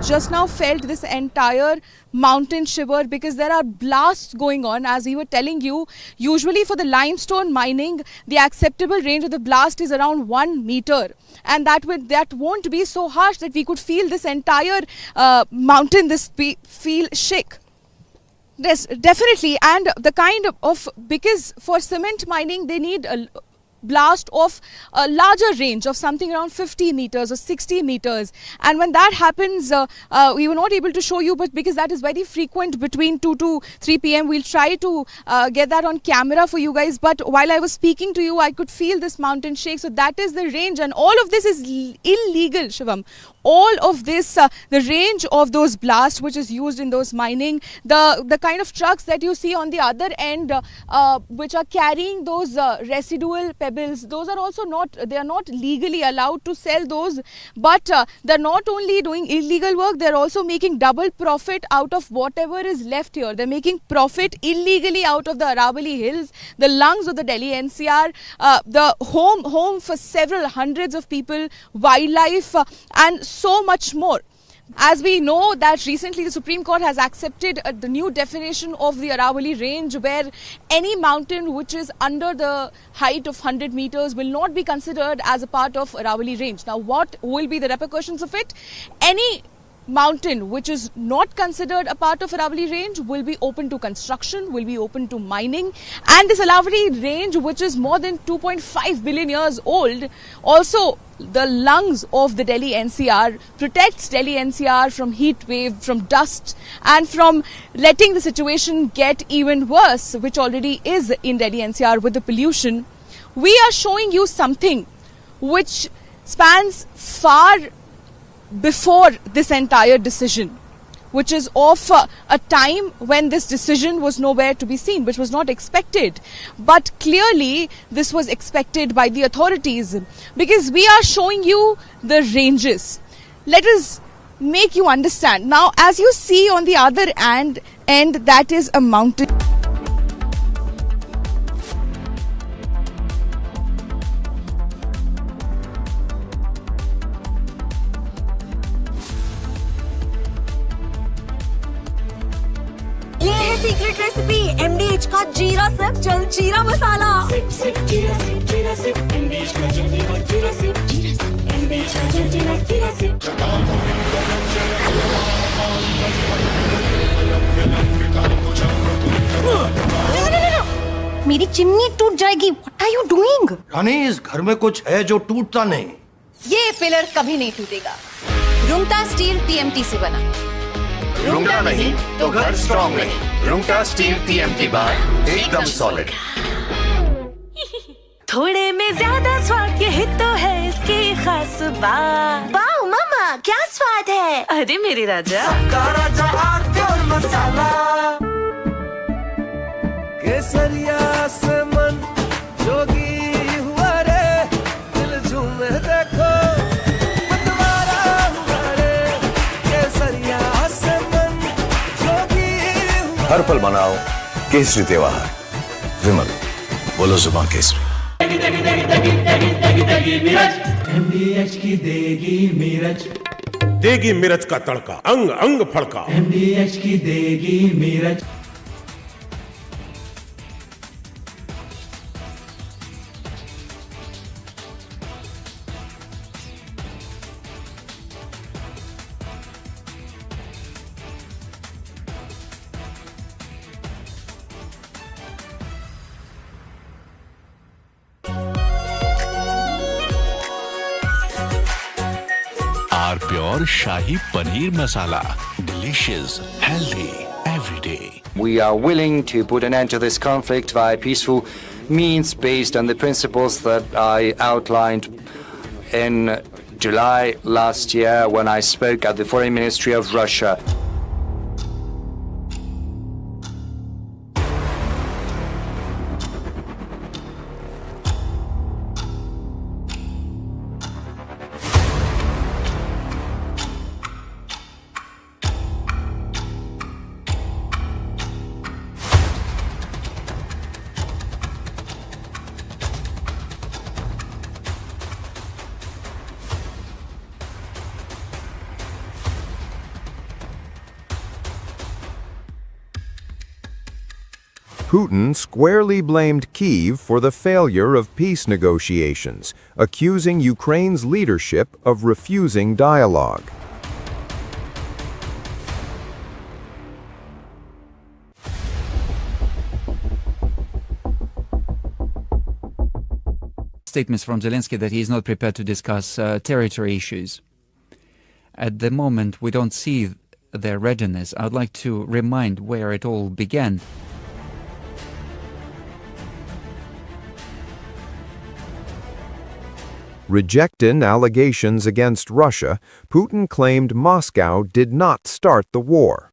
just now felt this entire mountain shiver because there are blasts going on. As we were telling you, usually for the limestone mining, the acceptable range of the blast is around 1 meter, and that won't be so harsh that we could feel this entire mountain feel shake. Yes, definitely. And the kind of, because for cement mining they need a blast of a larger range of something around 50 meters or 60 meters, and when that happens, we were not able to show you, but because that is very frequent between 2 to 3 p.m. we'll try to get that on camera for you guys. But while I was speaking to you, I could feel this mountain shake. So that is the range, and all of this is illegal, Shivam. All of this, the range of those blasts which is used in those mining, the kind of trucks that you see on the other end, which are carrying those residual pebbles, those are also they are not legally allowed to sell those. But they're not only doing illegal work, they're also making double profit out of whatever is left here. They're making profit illegally out of the Aravalli Hills, the lungs of the Delhi NCR, the home for several hundreds of people, wildlife, and so much more. As we know that recently the Supreme Court has accepted the new definition of the Aravalli range, where any mountain which is under the height of 100 meters will not be considered as a part of Aravalli range. Now, what will be the repercussions of it? Any mountain which is not considered a part of Aravalli range will be open to construction, will be open to mining, and this Aravalli range, which is more than 2.5 billion years old, also the lungs of the Delhi NCR, protects Delhi NCR from heat wave, from dust, and from letting the situation get even worse, which already is in Delhi NCR with the pollution. We are showing you something which spans far before this entire decision, which is of a time when this decision was nowhere to be seen, which was not expected. But clearly this was expected by the authorities, because we are showing you the ranges. Let us make you understand. Now, as you see on the other end, that is a mountain. Secret recipe MDH का जीरा SIP जल जीरा मसाला। SIP SIP जीरा SIP MDH का जल जीरा SIP MDH का जल जीरा सिप। मेरी चिमनी टूट जाएगी। What are you doing? रानी, इस घर में कुछ है जो टूटता नहीं। ये पिलर कभी नहीं टूटेगा। रुंगटा स्टील TMT से बना। रुंगटा नहीं तो घर स्ट्रॉन्ग नहीं। रुंगटा स्टील TMT बार एकदम सॉलिड। थोड़े में ज्यादा स्वाद, यही तो है इसकी खास बात। वाओ मामा, क्या स्वाद है? अरे मेरे राजा, सबका राजा आरती और मसाला। केसरिया से मन जोगी हुआ रे, दिल झूमे देखो। हर पल मनाओ केसरी त्योहार। विमल, बोलो जुबान केसरी। MDH की देगी मिर्च, देगी मिर्च का तड़का, अंग अंग फड़का। MDH की देगी मिर्च। Our pure Shahi Paneer Masala. Delicious, healthy, every day. We are willing to put an end to this conflict via peaceful means based on the principles that I outlined in July last year when I spoke at the Foreign Ministry of Russia. Putin squarely blamed Kyiv for the failure of peace negotiations, accusing Ukraine's leadership of refusing dialogue. Statements from Zelensky that he is not prepared to discuss territory issues. At the moment, we don't see their readiness. I would like to remind where it all began. Rejecting allegations against Russia, Putin claimed Moscow did not start the war.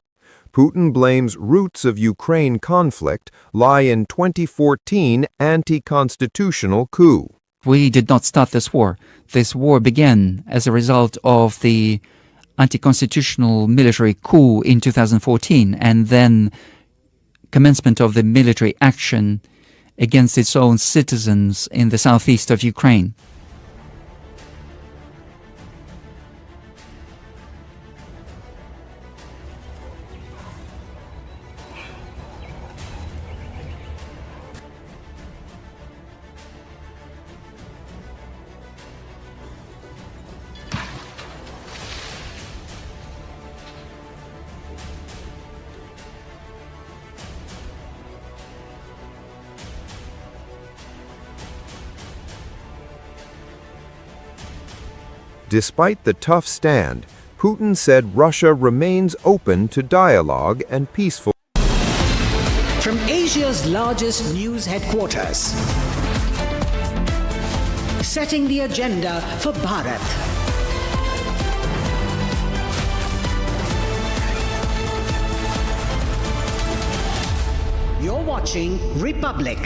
Putin blames roots of Ukraine conflict lie in 2014 anti-constitutional coup. We did not start this war. This war began as a result of the anti-constitutional military coup in 2014 and then commencement of the military action against its own citizens in the southeast of Ukraine. Despite the tough stand, Putin said Russia remains open to dialogue and peaceful. From Asia's largest news headquarters, setting the agenda for Bharat. You're watching Republic.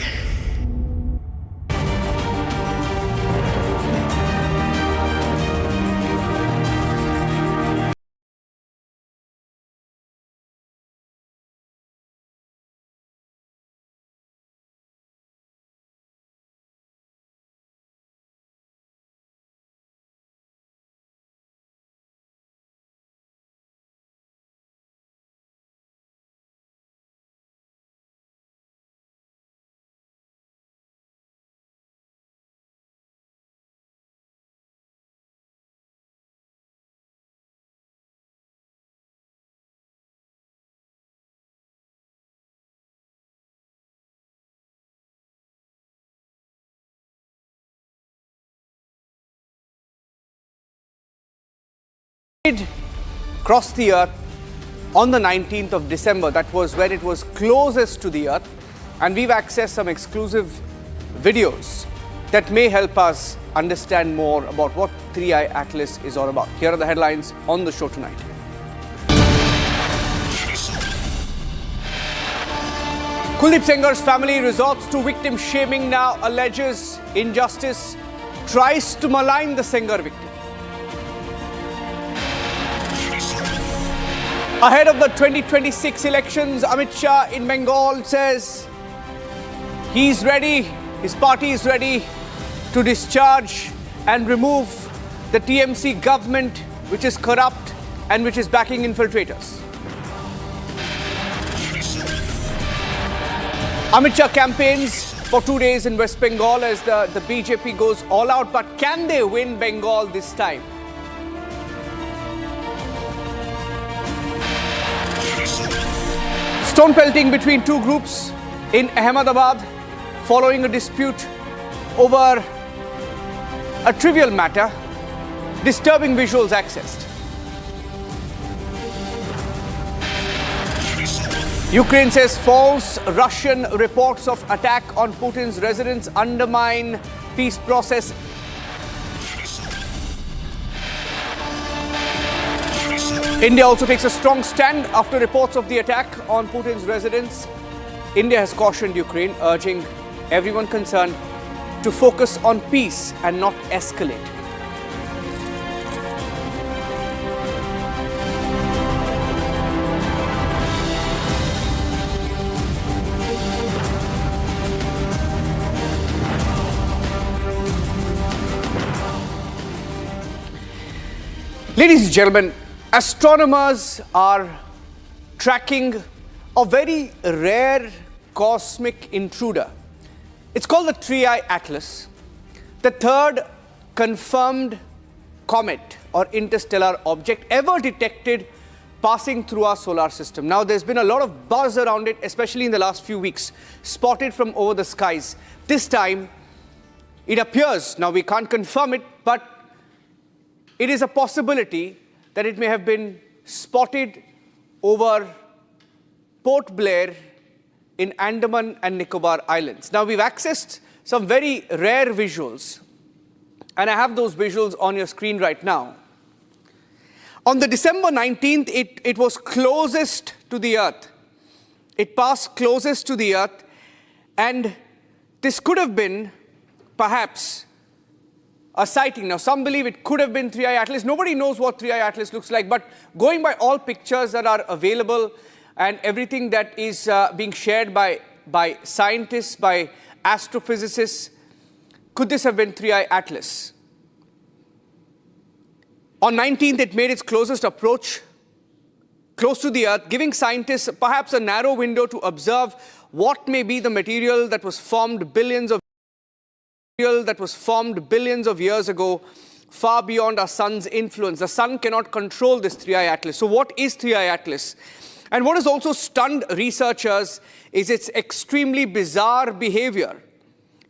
Cross the Earth on the 19th of December. That was when it was closest to the Earth, and we've accessed some exclusive videos that may help us understand more about what 3i Atlas is all about. Here are the headlines on the show tonight. Kuldeep Sengar's family resorts to victim shaming now, alleges injustice, tries to malign the Sengar victim. Ahead of the 2026 elections, Amit Shah in Bengal says he's ready, his party is ready to discharge and remove the TMC government, which is corrupt and which is backing infiltrators. Amit Shah campaigns for 2 days in West Bengal as the BJP goes all out, but can they win Bengal this time? Stone pelting between two groups in Ahmedabad following a dispute over a trivial matter, disturbing visuals accessed. Ukraine says false Russian reports of attack on Putin's residence undermine peace process. India also takes a strong stand after reports of the attack on Putin's residence. India has cautioned Ukraine, urging everyone concerned to focus on peace and not escalate. Ladies and gentlemen, astronomers are tracking a very rare cosmic intruder. It's called the Three-Eye Atlas, the third confirmed comet or interstellar object ever detected passing through our solar system. Now, there's been a lot of buzz around it, especially in the last few weeks, spotted from over the skies. This time, it appears, now we can't confirm it, but it is a possibility that it may have been spotted over Port Blair in Andaman and Nicobar Islands. Now, we've accessed some very rare visuals, and I have those visuals on your screen right now. On the December 19th, it was closest to the Earth. It passed closest to the Earth, and this could have been perhaps a sighting. Now, some believe it could have been Three-Eye Atlas. Nobody knows what Three-Eye Atlas looks like, but going by all pictures that are available and everything that is being shared by scientists, by astrophysicists, could this have been Three-Eye Atlas? On 19th, it made its closest approach close to the Earth, giving scientists perhaps a narrow window to observe what may be the material that was formed billions of years ago, far beyond our sun's influence. The sun cannot control this Three-Eye Atlas. So what is Three-Eye Atlas? And what has also stunned researchers is its extremely bizarre behavior.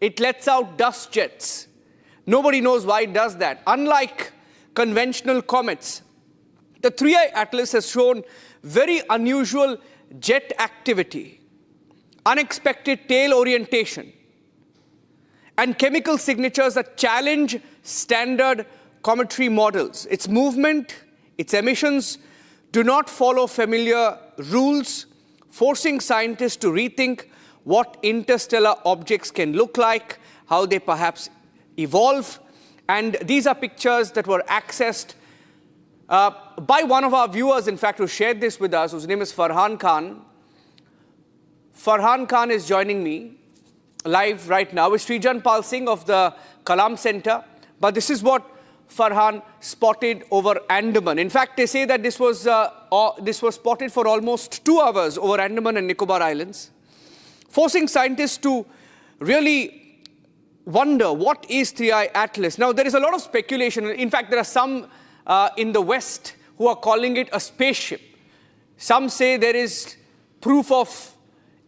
It lets out dust jets. Nobody knows why it does that. Unlike conventional comets, the Three-Eye Atlas has shown very unusual jet activity, unexpected tail orientation, and chemical signatures that challenge standard cometary models. Its movement, its emissions do not follow familiar rules, forcing scientists to rethink what interstellar objects can look like, how they perhaps evolve. And these are pictures that were accessed by one of our viewers, in fact, who shared this with us, whose name is Farhan Khan. Farhan Khan is joining me live right now with Srijan Pal Singh of the Kalam Center. But this is what Farhan spotted over Andaman. In fact, they say that this was spotted for almost 2 hours over Andaman and Nicobar Islands, forcing scientists to really wonder what is Three-Eye Atlas. Now, there is a lot of speculation. In fact, there are some in the West who are calling it a spaceship. Some say there is proof of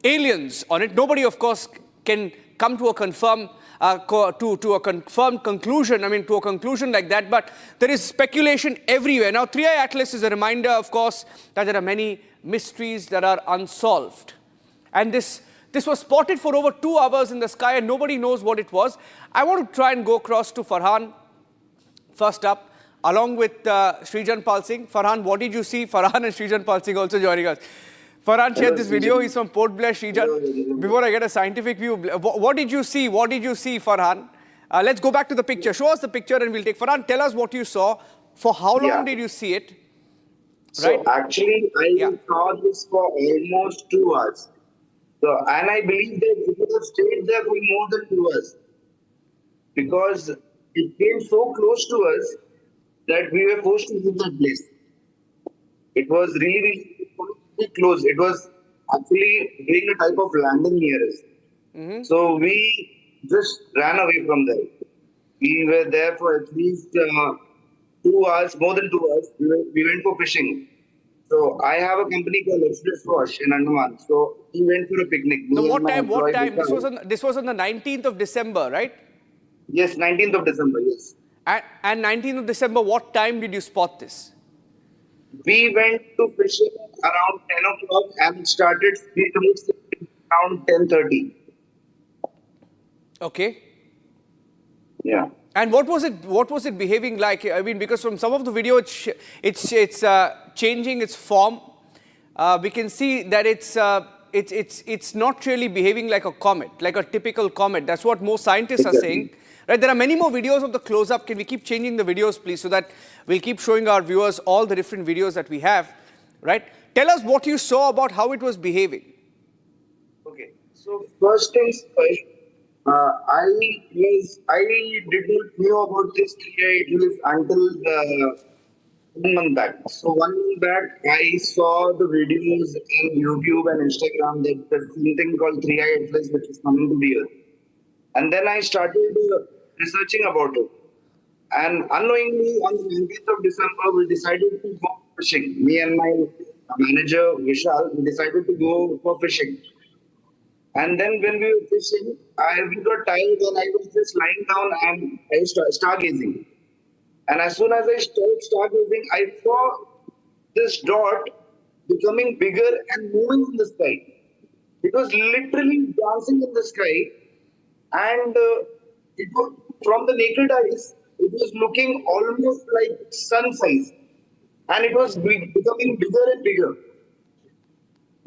aliens on it. Nobody, of course, can come to a confirmed conclusion. I mean, to a conclusion like that. But there is speculation everywhere. Now, Three-Eye Atlas is a reminder, of course, that there are many mysteries that are unsolved. And this was spotted for over 2 hours in the sky, and nobody knows what it was. I want to try and go across to Farhan first up, along with Srijan Pal Singh. Farhan, what did you see? Farhan and Srijan Pal Singh also joining us. Farhan shared this video. He's from Port Blair. Srijan, before I get a scientific view, what did you see? What did you see, Farhan? Let's go back to the picture. Show us the picture and we'll take. Farhan, tell us what you saw. For how long did you see it? So actually, I saw this for almost 2 hours. So, and I believe that it would have stayed there for more than 2 hours, because it came so close to us that we were forced to leave that place. It was really, really close. It was actually doing a type of landing near us. So we just ran away from there. We were there for at least 2 hours, more than 2 hours. We went for fishing. So I have a company called Express Wash in Andaman. So we went for a picnic. No, what time? What time? This was on the 19th of December, right? Yes, 19th of December, yes. And 19th of December, what time did you spot this? We went to fishing around 10 o'clock and started around 10:30. Okay. Yeah. And what was it behaving like? I mean, because from some of the video, it's changing its form. We can see that it's not really behaving like a comet, like a typical comet. That's what most scientists are saying. Right? There are many more videos of the close-up. Can we keep changing the videos, please, so that we'll keep showing our viewers all the different videos that we have. Right? Tell us what you saw about how it was behaving. Okay. So first things first. I did not know about this Three-Eye Atlas until 1 month back. So 1 month back, I saw the videos in YouTube and Instagram that there's something called three-eye atlas which is coming to the earth. And then I started researching about it. And unknowingly, on the 19th of December, we decided to go fishing. Me and my manager, Vishal, we decided to go for fishing. And then when we were fishing, we got tired and I was just lying down and I was stargazing. And as soon as I started stargazing, I saw this dot becoming bigger and moving in the sky. It was literally dancing in the sky, and it was, from the naked eyes, it was looking almost like sun size, and it was becoming bigger and bigger.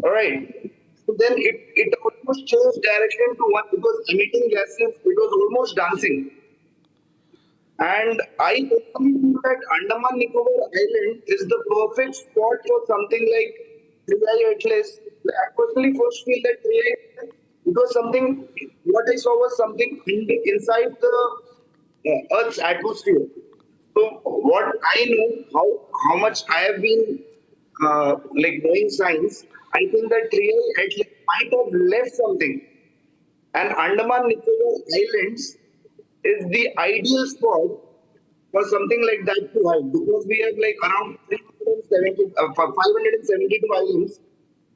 All right. So then it almost changed direction to one. It was emitting gases. It was almost dancing. And I personally feel that Andaman Nicobar Island is the perfect spot for something like three-eye atlas. I personally first feel that three-eye because something, what I saw was something inside the Earth's atmosphere. So what I know, how much I have been like knowing science, I think that three-eye atlas might have left something. And Andaman Nicobar Islands is the ideal spot for something like that to hide because we have like around 572 islands,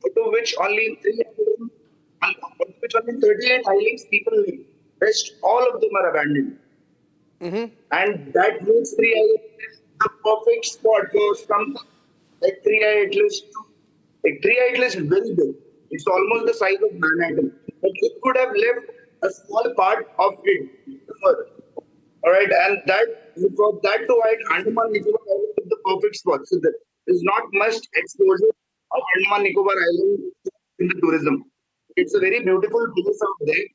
to which only 38 islands people live. Rest all of them are abandoned. And that makes three islands the perfect spot for something like three-eye atlas. Like three-eye atlas is very big. It's almost the size of Manhattan. But it could have left a small part of it. All right, and for that to hide, Andaman Nicobar Island is the perfect spot. So there is not much exposure of Andaman Nicobar Island in the tourism. It's a very beautiful place out there.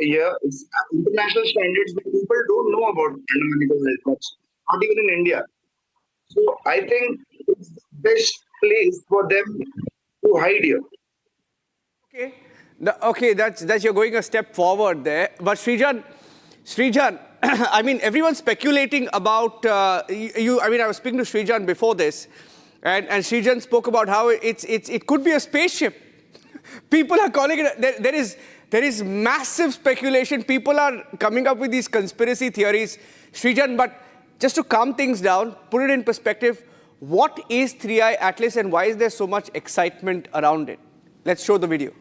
Here, it's international standards, but people don't know about Andaman Nicobar Island much, not even in India. So I think it's the best place for them to hide here. Okay, okay, that's you're going a step forward there. But Srijan, I mean, everyone's speculating about you. I mean, I was speaking to Srijan before this, and Srijan spoke about how it could be a spaceship. People are calling it. There is massive speculation. People are coming up with these conspiracy theories, Srijan. But just to calm things down, put it in perspective. What is Three-Eye Atlas, and why is there so much excitement around it? Let's show the video.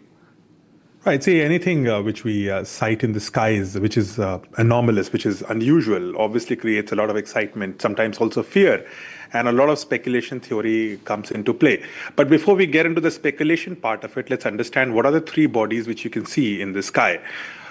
Right. See, anything which we sight in the skies, which is anomalous, which is unusual, obviously creates a lot of excitement, sometimes also fear. And a lot of speculation theory comes into play. But before we get into the speculation part of it, let's understand what are the three bodies which you can see in the sky.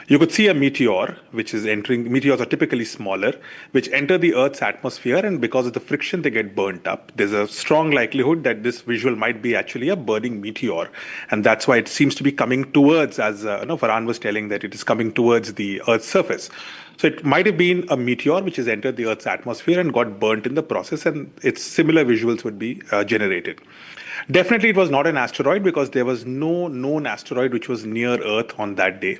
You could see a meteor, which is entering, meteors are typically smaller, which enter the Earth's atmosphere, and because of the friction, they get burnt up. There's a strong likelihood that this visual might be actually a burning meteor. And that's why it seems to be coming towards, as Farhan was telling, that it is coming towards the Earth's surface. So it might have been a meteor which has entered the Earth's atmosphere and got burnt in the process, and its similar visuals would be generated. Definitely it was not an asteroid because there was no known asteroid which was near Earth on that day.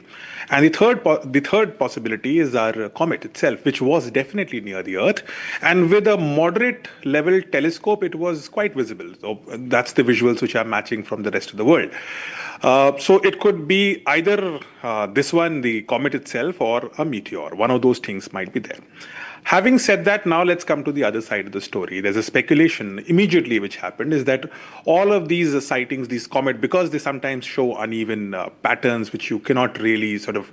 And the third possibility is our comet itself, which was definitely near the Earth. And with a moderate level telescope, it was quite visible. So that's the visuals which are matching from the rest of the world. So it could be either this one, the comet itself, or a meteor. One of those things might be there. Having said that, now let's come to the other side of the story. There's a speculation immediately which happened is that all of these sightings, these comets, because they sometimes show uneven patterns which you cannot really sort of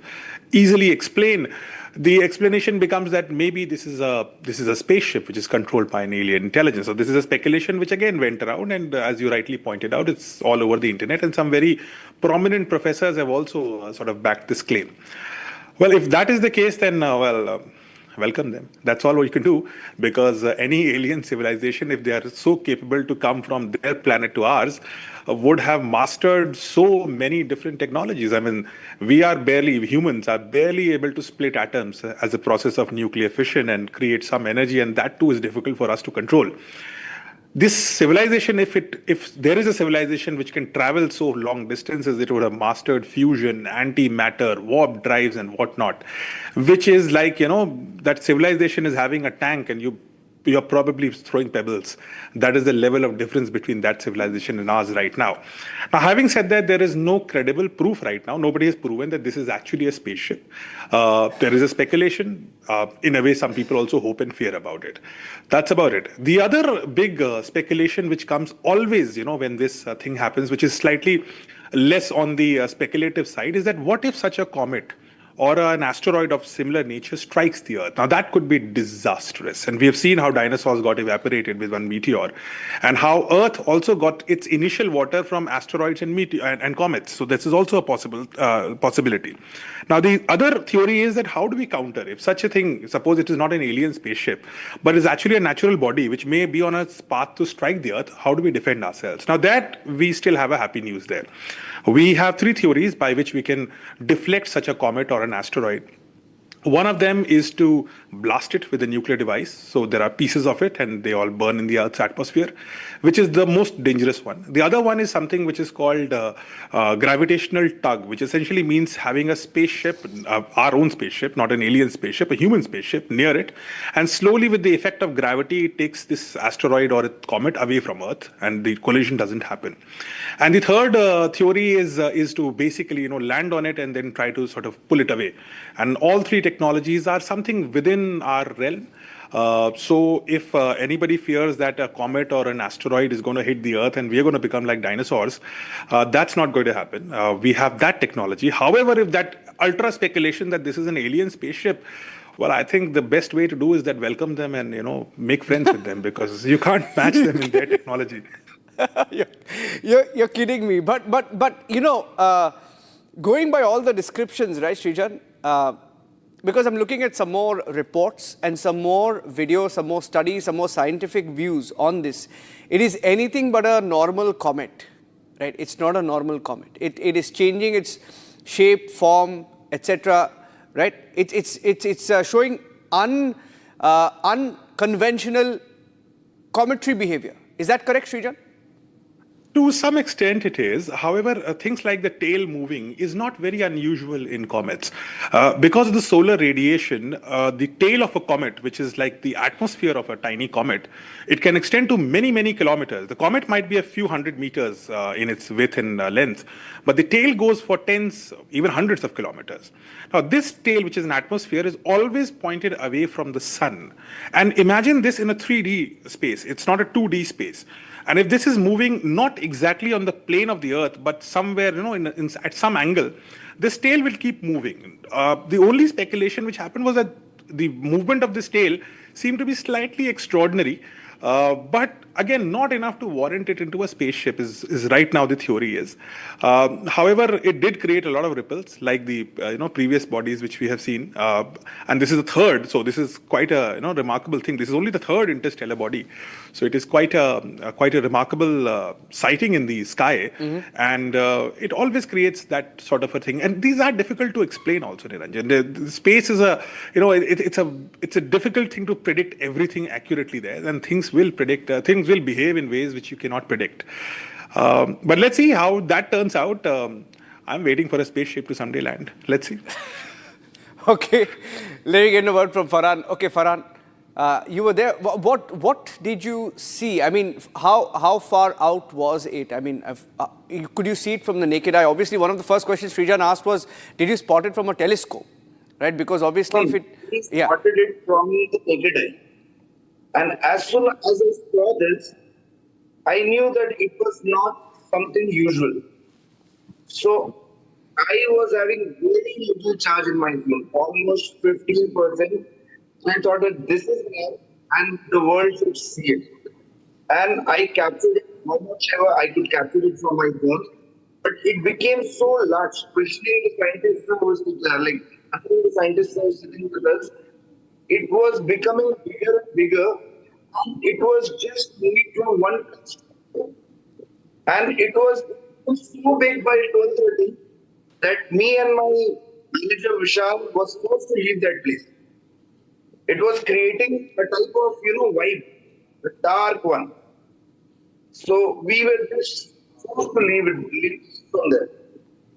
easily explain, the explanation becomes that maybe this is a spaceship which is controlled by an alien intelligence. So this is a speculation which again went around, and as you rightly pointed out, it's all over the internet, and some very prominent professors have also sort of backed this claim. Well, if that is the case, then welcome them. That's all we can do, because any alien civilization, if they are so capable to come from their planet to ours, would have mastered so many different technologies. I mean, humans are barely able to split atoms as a process of nuclear fission and create some energy, and that too is difficult for us to control. This civilization, if there is a civilization which can travel so long distances, it would have mastered fusion, antimatter, warp drives and whatnot, which is like, that civilization is having a tank and you you're probably throwing pebbles. That is the level of difference between that civilization and ours right now. Now, having said that, there is no credible proof right now. Nobody has proven that this is actually a spaceship. There is a speculation. In a way, some people also hope and fear about it. That's about it. The other big speculation which comes always, when this thing happens, which is slightly less on the speculative side, is that what if such a comet or an asteroid of similar nature strikes the Earth? Now, that could be disastrous. And we have seen how dinosaurs got evaporated with one meteor, and how Earth also got its initial water from asteroids and comets. So this is also a possibility. Now, the other theory is that how do we counter if such a thing, suppose it is not an alien spaceship, but is actually a natural body which may be on its path to strike the Earth, how do we defend ourselves? Now, that we still have a happy news there. We have three theories by which we can deflect such a comet or an asteroid. One of them is to blast it with a nuclear device. So there are pieces of it and they all burn in the Earth's atmosphere, which is the most dangerous one. The other one is something which is called gravitational tug, which essentially means having a spaceship, our own spaceship, not an alien spaceship, a human spaceship near it. And slowly with the effect of gravity, it takes this asteroid or a comet away from Earth and the collision doesn't happen. And the third theory is to basically, land on it and then try to sort of pull it away. And all three technologies are something within our realm. So if anybody fears that a comet or an asteroid is going to hit the Earth and we are going to become like dinosaurs, that's not going to happen. We have that technology. However, if that ultra speculation that this is an alien spaceship, well, I think the best way to do is that welcome them and, make friends with them, because you can't match them in their technology. You're kidding me. But going by all the descriptions, right, Srijan? Because I'm looking at some more reports and some more videos, some more studies, some more scientific views on this. It is anything but a normal comet, right? It's not a normal comet. It is changing its shape, form, etc. Right? It's showing unconventional cometary behavior. Is that correct, Srijan? To some extent it is. However, things like the tail moving is not very unusual in comets. Because of the solar radiation, the tail of a comet, which is like the atmosphere of a tiny comet, it can extend to many, many kilometers. The comet might be a few hundred meters in its width and length, but the tail goes for tens, even hundreds of kilometers. Now, this tail, which is an atmosphere, is always pointed away from the sun. And imagine this in a 3D space. It's not a 2D space. And if this is moving not exactly on the plane of the Earth, but somewhere, at some angle, this tail will keep moving. The only speculation which happened was that the movement of this tail seemed to be slightly extraordinary, but again, not enough to warrant it into a spaceship is right now the theory is. However, it did create a lot of ripples, like the previous bodies which we have seen, and this is the third. So this is quite a remarkable thing. This is only the third interstellar body, so it is quite a remarkable sighting in the sky, and it always creates that sort of a thing. And these are difficult to explain, also, Niranjan. The space is it's a difficult thing to predict everything accurately there, and things will will behave in ways which you cannot predict. But let's see how that turns out. I'm waiting for a spaceship to someday land. Let's see. Okay, let me get a word from Farhan. Okay, Farhan, you were there. What did you see? I mean, how far out was it? I mean, could you see it from the naked eye? Obviously, one of the first questions Srijan asked was, did you spot it from a telescope? Right? Because obviously, we spotted it from the naked eye. And as soon as I saw this, I knew that it was not something usual. So I was having very little charge in my phone, almost 15%. I thought that this is rare and the world should see it. And I captured it how much ever I could capture it from my phone. But it became so large, especially the scientists who was like, I think the scientists were sitting with us. It was becoming bigger and bigger, and it was just moving from one place. And it was so big by 12:30 that me and my manager Vishal was supposed to leave that place. It was creating a type of, vibe, a dark one. So we were just supposed to leave from there.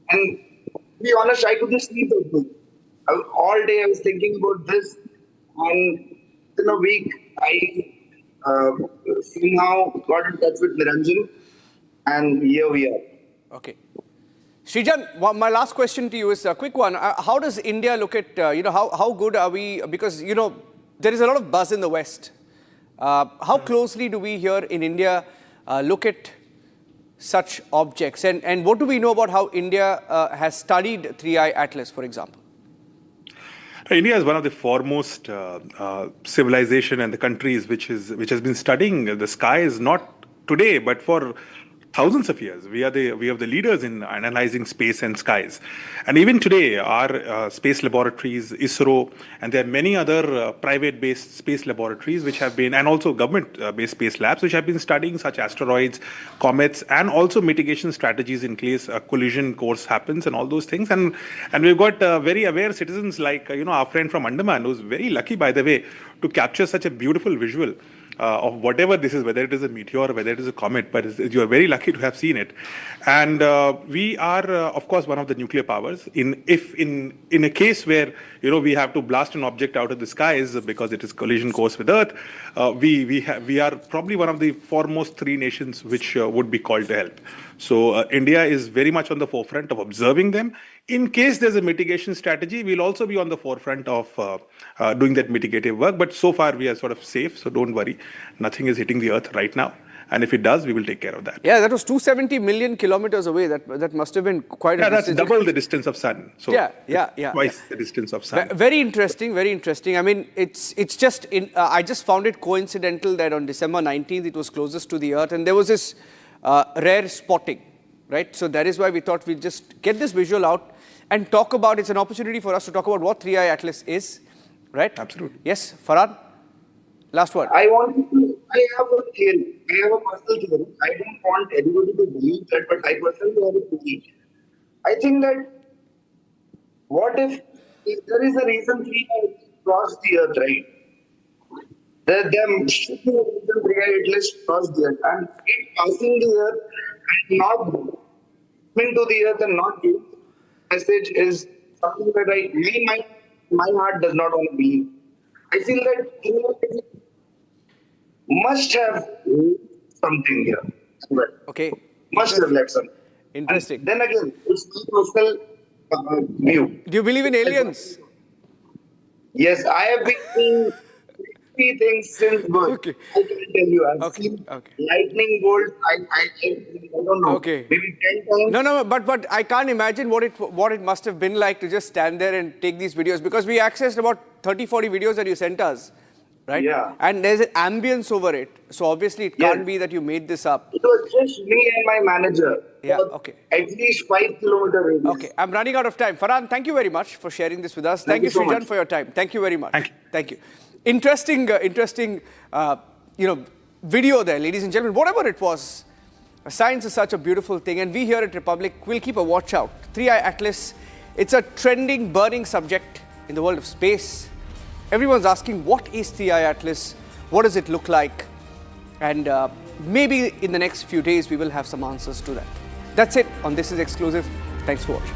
And to be honest, I couldn't sleep that day. All day I was thinking about this, and in a week I somehow got in touch with Niranjan, and here we are. Okay. Srijan, my last question to you is a quick one. How does India look at, how good are we? Because, there is a lot of buzz in the West. How closely do we here in India look at such objects? And what do we know about how India has studied Three-Eye Atlas, for example? India is one of the foremost civilization and the countries which has been studying the skies, not today, but for thousands of years. We have the leaders in analyzing space and skies. And even today, our space laboratories, ISRO, and there are many other private-based space laboratories which have been, and also government-based space labs, which have been studying such asteroids, comets, and also mitigation strategies in case a collision course happens and all those things. And we've got very aware citizens like, our friend from Andaman, who's very lucky, by the way, to capture such a beautiful visual of whatever this is, whether it is a meteor, whether it is a comet, but you are very lucky to have seen it. And we are, of course, one of the nuclear powers. In a case where we have to blast an object out of the skies because it is collision course with Earth, we are probably one of the foremost three nations which would be called to help. So India is very much on the forefront of observing them. In case there's a mitigation strategy, we'll also be on the forefront of doing that mitigative work. But so far, we are sort of safe, so don't worry. Nothing is hitting the Earth right now. And if it does, we will take care of that. Yeah, that was 270 million kilometers away. That must have been quite a distance. That's double the distance of Sun. So yeah. Twice the distance of Sun. Very interesting, very interesting. I mean, it's just, I just found it coincidental that on December 19th, it was closest to the Earth. And there was this rare spotting, right? So that is why we thought we'd just get this visual out and talk about, it's an opportunity for us to talk about what Three-Eye Atlas is, right? Absolutely. Yes, Farhan, last word. I have a theory. I have a personal theory. I don't want anybody to believe that, but I personally have a theory. I think that what if there is a reason Three-Eye crossed the Earth, right? There should be a reason Three-Eye Atlas crossed the Earth. And it passing the Earth and not coming to the Earth and not giving message is something that my heart does not want to believe. I feel that must have something here. Okay. Must have left something. Interesting. And then again, it's my personal view. Do you believe in aliens? Yes, I have been seeing things since birth. Okay. I can tell you, I've seen lightning bolts. I don't know. Okay. Maybe 10 times. No, but I can't imagine what it must have been like to just stand there and take these videos, because we accessed about 30, 40 videos that you sent us, right? Yeah. And there's an ambience over it. So obviously it can't be that you made this up. It was just me and my manager. Yeah, okay. At least 5 kilometer radius. Okay, I'm running out of time. Farhan, thank you very much for sharing this with us. Thank you, so Srijan, much. for your time. Thank you very much. Thank you. Interesting, video there, ladies and gentlemen. Whatever it was, science is such a beautiful thing, and we here at Republic will keep a watch out. Three-Eye Atlas, it's a trending, burning subject in the world of space. Everyone's asking, what is Three-Eye Atlas? What does it look like? And maybe in the next few days, we will have some answers to that. That's it on This Is Exclusive. Thanks for watching.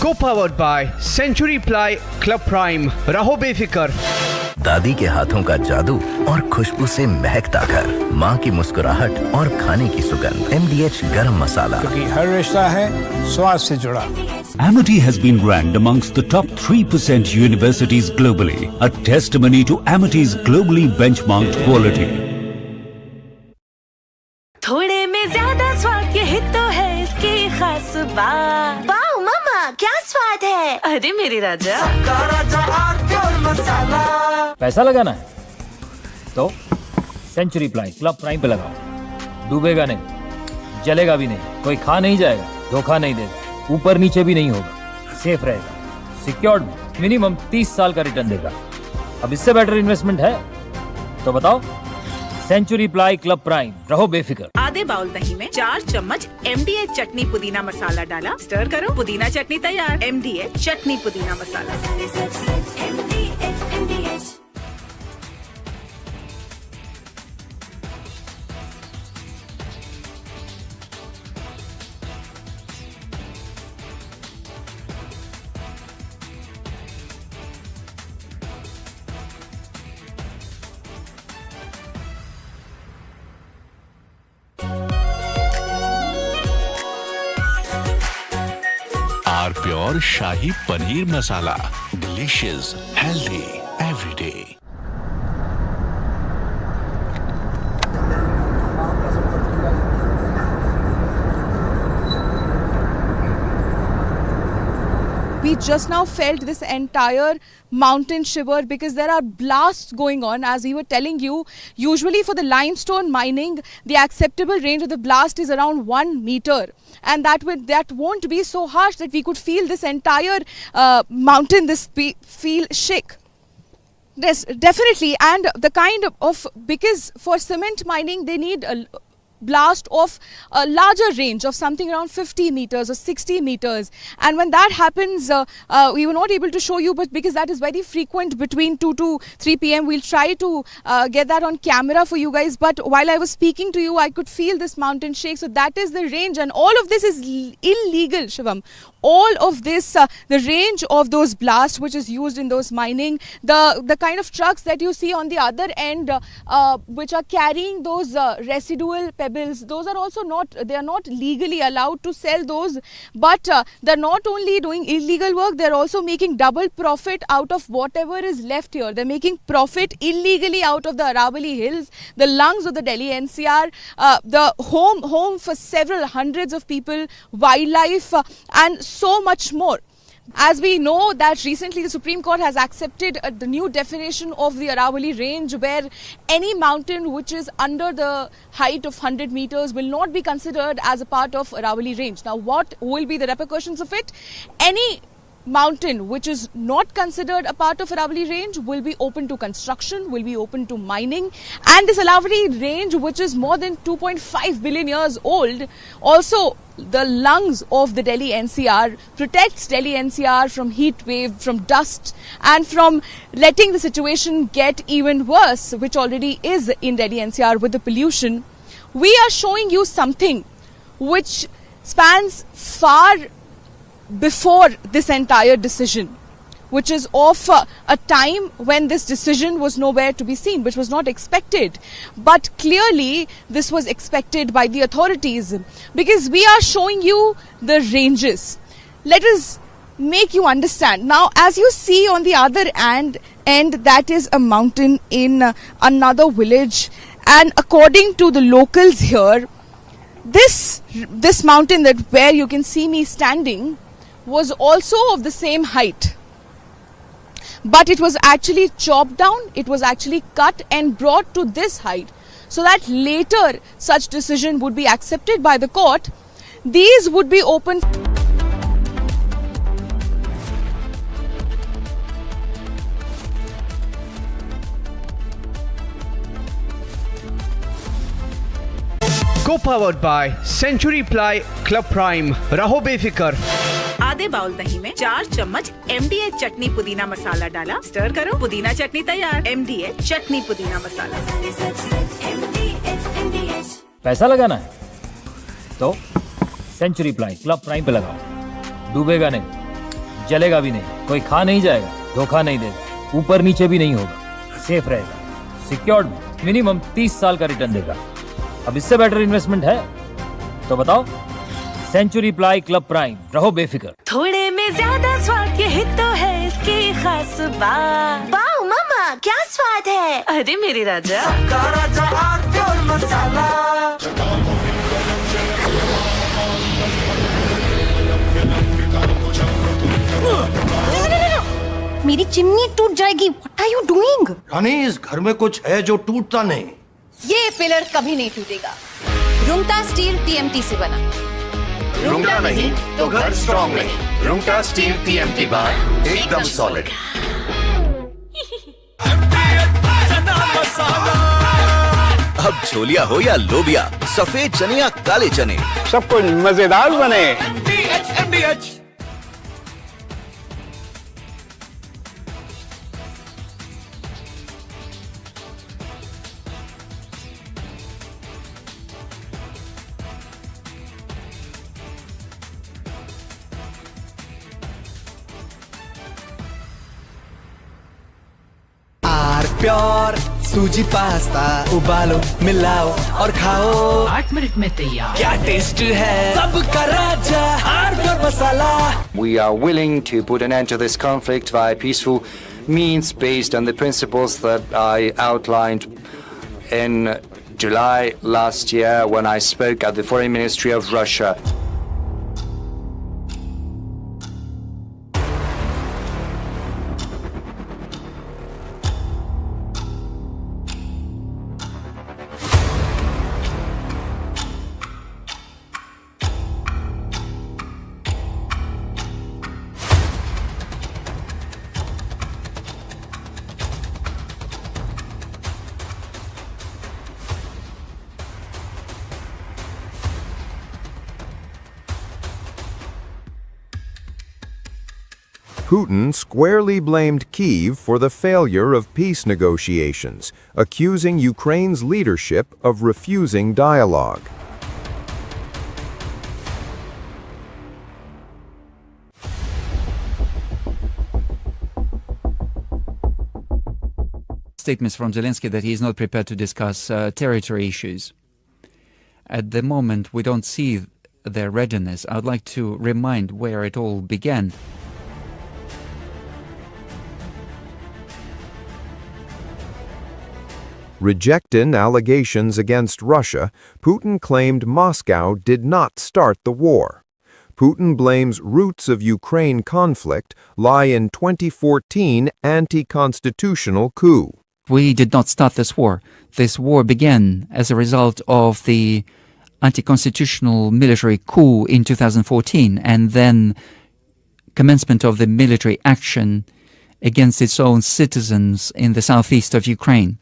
Co-powered by Century Ply Club Prime. रहो बेफिक्र। दादी के हाथों का जादू और खुशबू से महकता घर, माँ की मुस्कुराहट और खाने की सुगंध। MDH गरम मसाला, क्योंकि हर रिश्ता है स्वाद से जुड़ा। Amity has been ranked amongst the top 3% universities globally, a testimony to Amity's globally benchmarked quality. थोड़े में ज्यादा स्वाद, यही तो है इसकी खास बात। वाओ मामा, क्या स्वाद है? अरे मेरे राजा, पैसा लगाना है तो सेंचुरी प्लाई क्लब प्राइम पे लगाओ। डूबेगा नहीं, जलेगा भी नहीं, कोई खा नहीं जाएगा, धोखा नहीं देगा, ऊपर नीचे भी नहीं होगा, सेफ रहेगा, सिक्योर्ड में मिनिमम 30 साल का रिटर्न देगा। अब इससे बेटर इन्वेस्टमेंट है तो बताओ। सेंचुरी प्लाई क्लब प्राइम, रहो बेफिक्र। आधे बाउल दही में 4 चम्मच MDH चटनी पुदीना मसाला डाला, स्टर करो, पुदीना चटनी तैयार। MDH चटनी पुदीना masala. Pure shahi paneer masala, delicious, healthy every day. We just now felt this entire mountain shiver because there are blasts going on. As we were telling you, usually for the limestone mining, the acceptable range of the blast is around 1 meter. And that won't be so harsh that we could feel this entire mountain, feel shake. Yes, definitely. And the kind of, because for cement mining, they need a blast of a larger range of something around 50 meters or 60 meters, and when that happens, we were not able to show you, but because that is very frequent between 2 to 3 p.m. we'll try to get that on camera for you guys. But while I was speaking to you, I could feel this mountain shake. So that is the range, and all of this is illegal, Shivam. All of this, the range of those blasts which is used in those mining, the kind of trucks that you see on the other end, which are carrying those residual pebbles, those are also they are not legally allowed to sell those, but they're not only doing illegal work, they're also making double profit out of whatever is left here. They're making profit illegally out of the Aravalli Hills, the lungs of the Delhi NCR, the home for several hundreds of people, wildlife, and so much more. As we know that recently the Supreme Court has accepted the new definition of the Aravalli range, where any mountain which is under the height of 100 meters will not be considered as a part of Aravalli range. Now, what will be the repercussions of it? Any mountain which is not considered a part of Aravalli range will be open to construction, will be open to mining, and this Aravalli range, which is more than 2.5 billion years old, also the lungs of the Delhi NCR, protects Delhi NCR from heat wave, from dust, and from letting the situation get even worse, which already is in Delhi NCR with the pollution. We are showing you something which spans far before this entire decision, which is of a time when this decision was nowhere to be seen, which was not expected. But clearly this was expected by the authorities, because we are showing you the ranges. Let us make you understand. Now, as you see on the other end, that is a mountain in another village, and according to the locals here, this mountain where you can see me standing was also of the same height, but it was actually chopped down, it was actually cut and brought to this height, so that later such decision would be accepted by the court. These would be open. Co-powered by Century Ply Club Prime. रहो बेफिक्र। आधे bowl दही में 4 चम्मच MDH chutney पुदीना मसाला डाला, stir करो, पुदीना चटनी तैयार। MDH चटनी पुदीना मसाला। पैसा लगाना है तो सेंचुरी प्लाई क्लब प्राइम पे लगाओ। डूबेगा नहीं, जलेगा भी नहीं, कोई खा नहीं जाएगा, धोखा नहीं देगा, ऊपर नीचे भी नहीं होगा, सेफ रहेगा, सिक्योर्ड में मिनिमम 30 साल का रिटर्न देगा। अब इससे बेटर इन्वेस्टमेंट है तो बताओ। सेंचुरी प्लाई क्लब प्राइम, रहो बेफिक्र। थोड़े में ज्यादा स्वाद, यही तो है इसकी खास बात। वाओ मामा, क्या स्वाद है। अरे मेरे राजा, मसाला। मेरी चिमनी टूट जाएगी। What are you doing? रानी, इस घर में कुछ है जो टूटता नहीं। ये पिलर कभी नहीं टूटेगा। रुंगटा स्टील TMT से बना। रुंगटा नहीं तो घर स्ट्रॉन्ग नहीं। रुंगटा स्टील TMT बार एकदम सॉलिड। अब छोलिया हो या लोबिया, सफेद चने या काले चने, सब कुछ मजेदार बने। MDH प्योर सूजी पास्ता उबालो मिलाओ और खाओ 8 मिनट में तैयार क्या टेस्ट है सबका राजा hardcore masala We are willing to put an end to this conflict via peaceful means based on the principles that I outlined in July last year when I spoke at the Foreign Ministry of Russia. Putin squarely blamed Kyiv for the failure of peace negotiations, accusing Ukraine's leadership of refusing dialogue. Statements from Zelensky that he is not prepared to discuss territory issues. At the moment, we don't see their readiness. I would like to remind where it all began. Rejecting allegations against Russia, Putin claimed Moscow did not start the war. Putin blames roots of Ukraine conflict lie in 2014 anti-constitutional coup. We did not start this war. This war began as a result of the anti-constitutional military coup in 2014 and then commencement of the military action against its own citizens in the southeast of Ukraine.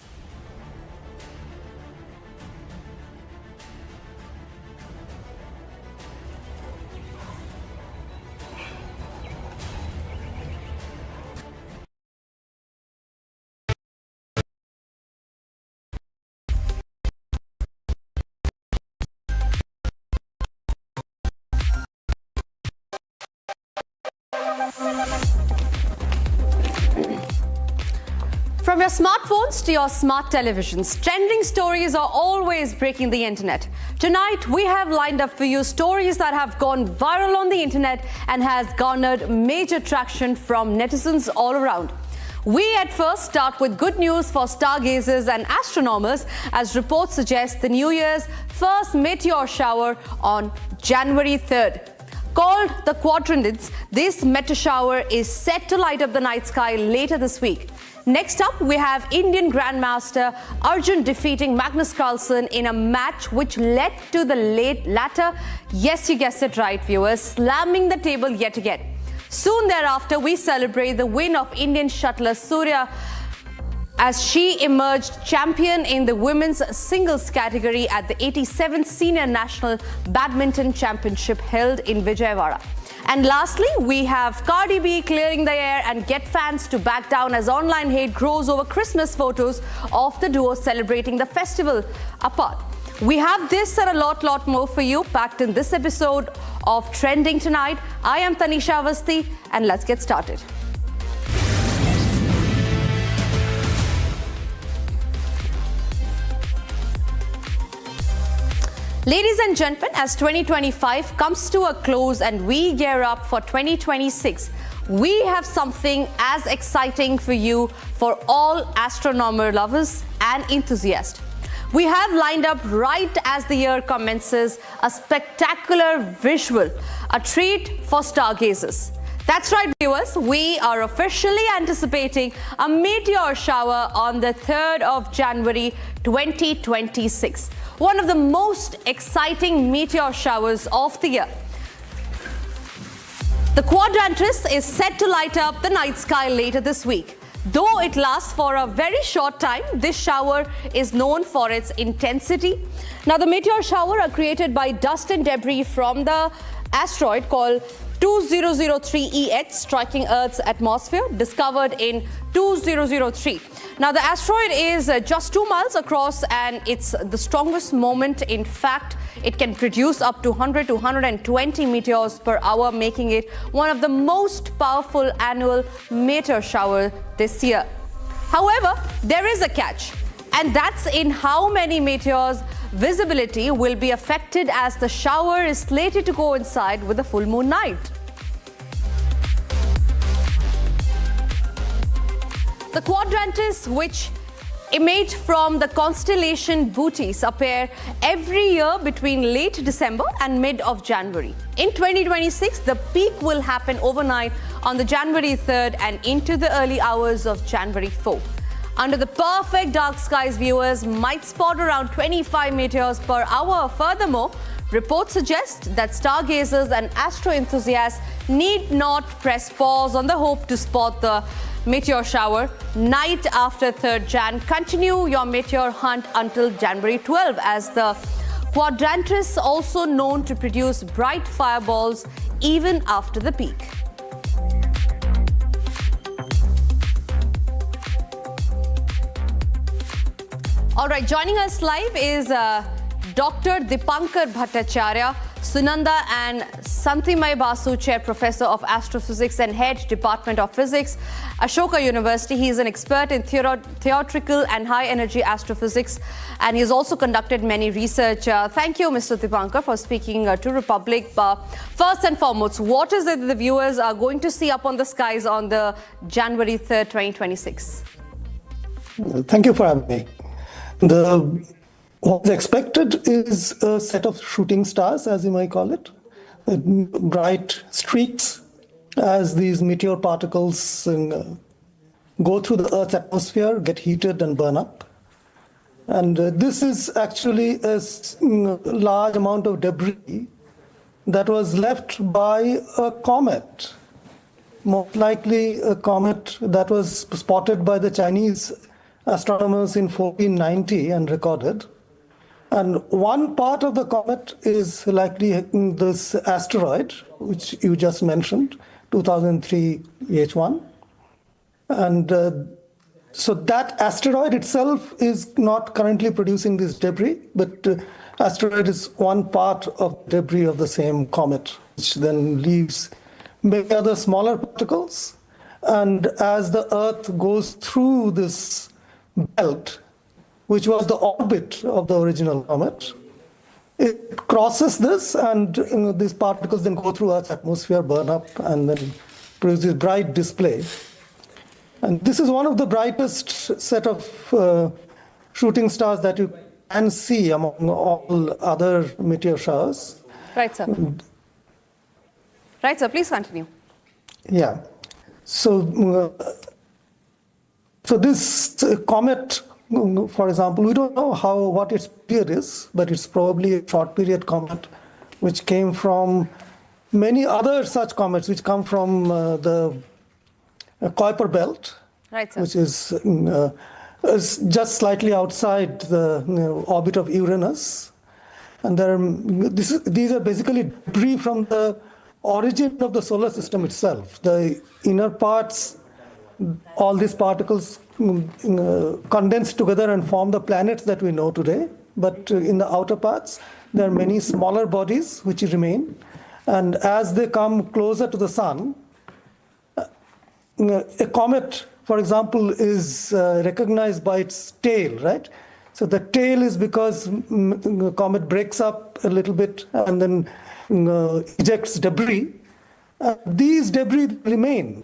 From your smartphones to your smart televisions, trending stories are always breaking the internet. Tonight, we have lined up for you stories that have gone viral on the internet and has garnered major traction from netizens all around. We at first start with good news for stargazers and astronomers, as reports suggest the New Year's first meteor shower on January 3rd. Called the Quadrantids, this meteor shower is set to light up the night sky later this week. Next up, we have Indian Grandmaster Arjun defeating Magnus Carlsen in a match which led to the latter, yes, you guessed it right, viewers, slamming the table yet again. Soon thereafter, we celebrate the win of Indian shuttler Surya as she emerged champion in the women's singles category at the 87th Senior National Badminton Championship held in Vijayawada. And lastly, we have Cardi B clearing the air and get fans to back down as online hate grows over Christmas photos of the duo celebrating the festival apart. We have this and a lot more for you packed in this episode of Trending Tonight. I am Tanisha Avasthi and let's get started. Ladies and gentlemen, as 2025 comes to a close and we gear up for 2026, we have something as exciting for you for all astronomer lovers and enthusiasts. We have lined up right as the year commences a spectacular visual, a treat for stargazers. That's right, viewers, we are officially anticipating a meteor shower on the 3rd of January 2026. One of the most exciting meteor showers of the year. The Quadrantids is set to light up the night sky later this week. Though it lasts for a very short time, this shower is known for its intensity. Now, the meteor shower are created by dust and debris from the asteroid called 2003 striking Earth's atmosphere, discovered in 2003. Now, the asteroid is just 2 miles across and it's the strongest moment. In fact, it can produce up to 100 to 120 meteors per hour, making it one of the most powerful annual meteor shower this year. However, there is a catch. And that's in how many meteors visibility will be affected as the shower is slated to coincide with the full moon night. The quadrantis, which emit from the constellation Bootes, appear every year between late December and mid of January. In 2026, the peak will happen overnight on the January 3rd and into the early hours of January 4th. Under the perfect dark skies, viewers might spot around 25 meteors per hour. Furthermore, reports suggest that stargazers and astro enthusiasts need not press pause on the hope to spot the meteor shower night after 3rd Jan. Continue your meteor hunt until January 12, as the quadrantis also known to produce bright fireballs even after the peak. All right, joining us live is Dr. Dipankar Bhattacharya, Sunanda and Santimai Basu Chair Professor of Astrophysics and Head Department of Physics, Ashoka University. He is an expert in theoretical and high-energy astrophysics, and he has also conducted many research. Thank you, Mr. Dipankar, for speaking to Republic. First and foremost, what is it that the viewers are going to see up on the skies on the January 3rd, 2026? Thank you for having me. What's expected is a set of shooting stars, as you might call it, bright streaks as these meteor particles go through the Earth's atmosphere, get heated and burn up. And this is actually a large amount of debris that was left by a comet, most likely a comet that was spotted by the Chinese astronomers in 1490 and recorded. And one part of the comet is likely this asteroid, which you just mentioned, 2003 H1. And so that asteroid itself is not currently producing this debris, but asteroid is one part of the debris of the same comet, which then leaves many other smaller particles. And as the Earth goes through this belt, which was the orbit of the original comet, it crosses this, and these particles then go through Earth's atmosphere, burn up, and then produce this bright display. And this is one of the brightest set of shooting stars that you can see among all other meteor showers. Right, sir. Right, sir. Please continue. Yeah. So this comet, for example, we don't know what its period is, but it's probably a short period comet which came from many other such comets which come from the Kuiper belt, right, sir, which is just slightly outside the orbit of Uranus. And these are basically debris from the origin of the solar system itself. The inner parts, all these particles condense together and form the planets that we know today. But in the outer parts, there are many smaller bodies which remain. And as they come closer to the sun, a comet, for example, is recognized by its tail, right? So the tail is because the comet breaks up a little bit and then ejects debris. These debris remain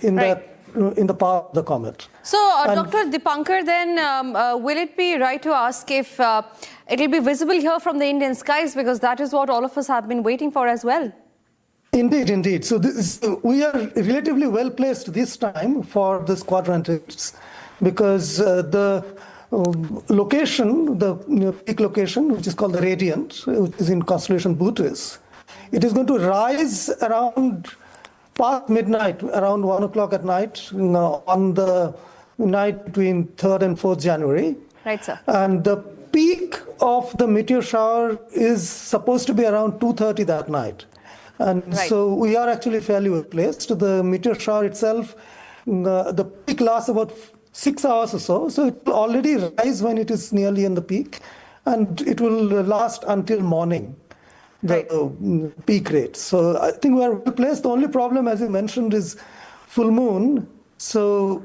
in the path of the comet. So, Dr. Dipankar, then will it be right to ask if it will be visible here from the Indian skies, because that is what all of us have been waiting for as well? Indeed, indeed. So we are relatively well placed this time for this quadrantis, because the location, the peak location, which is called the radiant, which is in constellation Bootes, it is going to rise around past midnight, around 1 o'clock at night, on the night between 3rd and 4th January. Right, sir. And the peak of the meteor shower is supposed to be around 2:30 that night. And so we are actually fairly well placed. The meteor shower itself, the peak lasts about 6 hours or so. So it will already rise when it is nearly in the peak, and it will last until morning, the peak rate. So I think we are well placed. The only problem, as you mentioned, is full moon. So,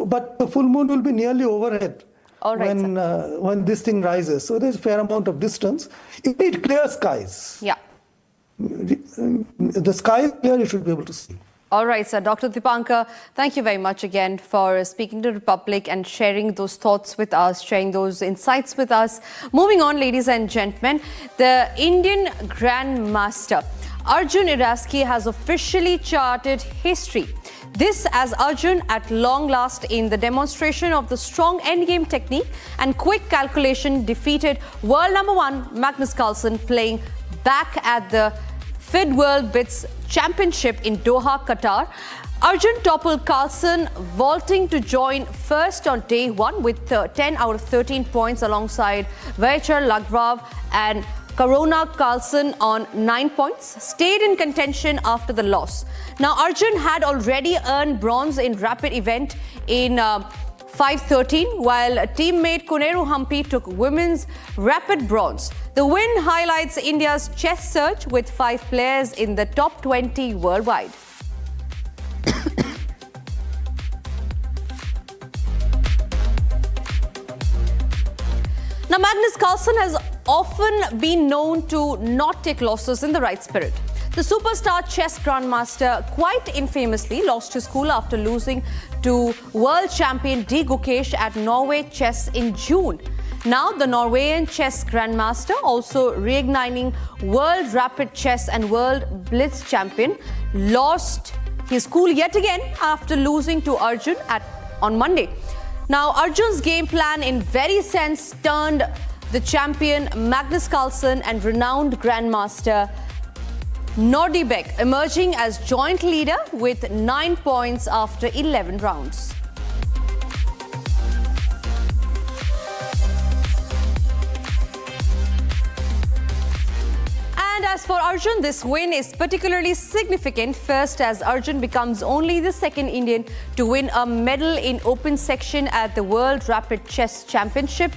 but the full moon will be nearly overhead. All right, when this thing rises. So there's a fair amount of distance. You need clear skies. Yeah. The sky is clear, you should be able to see. All right, sir. Dr. Dipankar, thank you very much again for speaking to Republic and sharing those thoughts with us, sharing those insights with us. Moving on, ladies and gentlemen, the Indian Grandmaster Arjun Iraski has officially charted history. This as Arjun, at long last, in the demonstration of the strong endgame technique and quick calculation, defeated world number 1 Magnus Carlsen, playing back at the FIDE World Bits Championship in Doha, Qatar. Arjun toppled Carlsen, vaulting to join first on day 1 with 10 out of 13 points alongside Vaichar Lagvav and Karona Carlsen on 9 points, stayed in contention after the loss. Now, Arjun had already earned bronze in rapid event in 5:13, while teammate Kuneru Hampi took women's rapid bronze. The win highlights India's chess surge with 5 players in the top 20 worldwide. Now, Magnus Carlsen has often been known to not take losses in the right spirit. The superstar chess grandmaster quite infamously lost his cool after losing to world champion D. Gukesh at Norway Chess in June. Now, the Norwegian chess grandmaster, also reigniting world rapid chess and world blitz champion, lost his cool yet again after losing to Arjun on Monday. Now, Arjun's game plan in very sense turned the champion Magnus Carlsen and renowned grandmaster Nordebek emerging as joint leader with 9 points after 11 rounds. And as for Arjun, this win is particularly significant. First, as Arjun becomes only the second Indian to win a medal in open section at the World Rapid Chess Championship,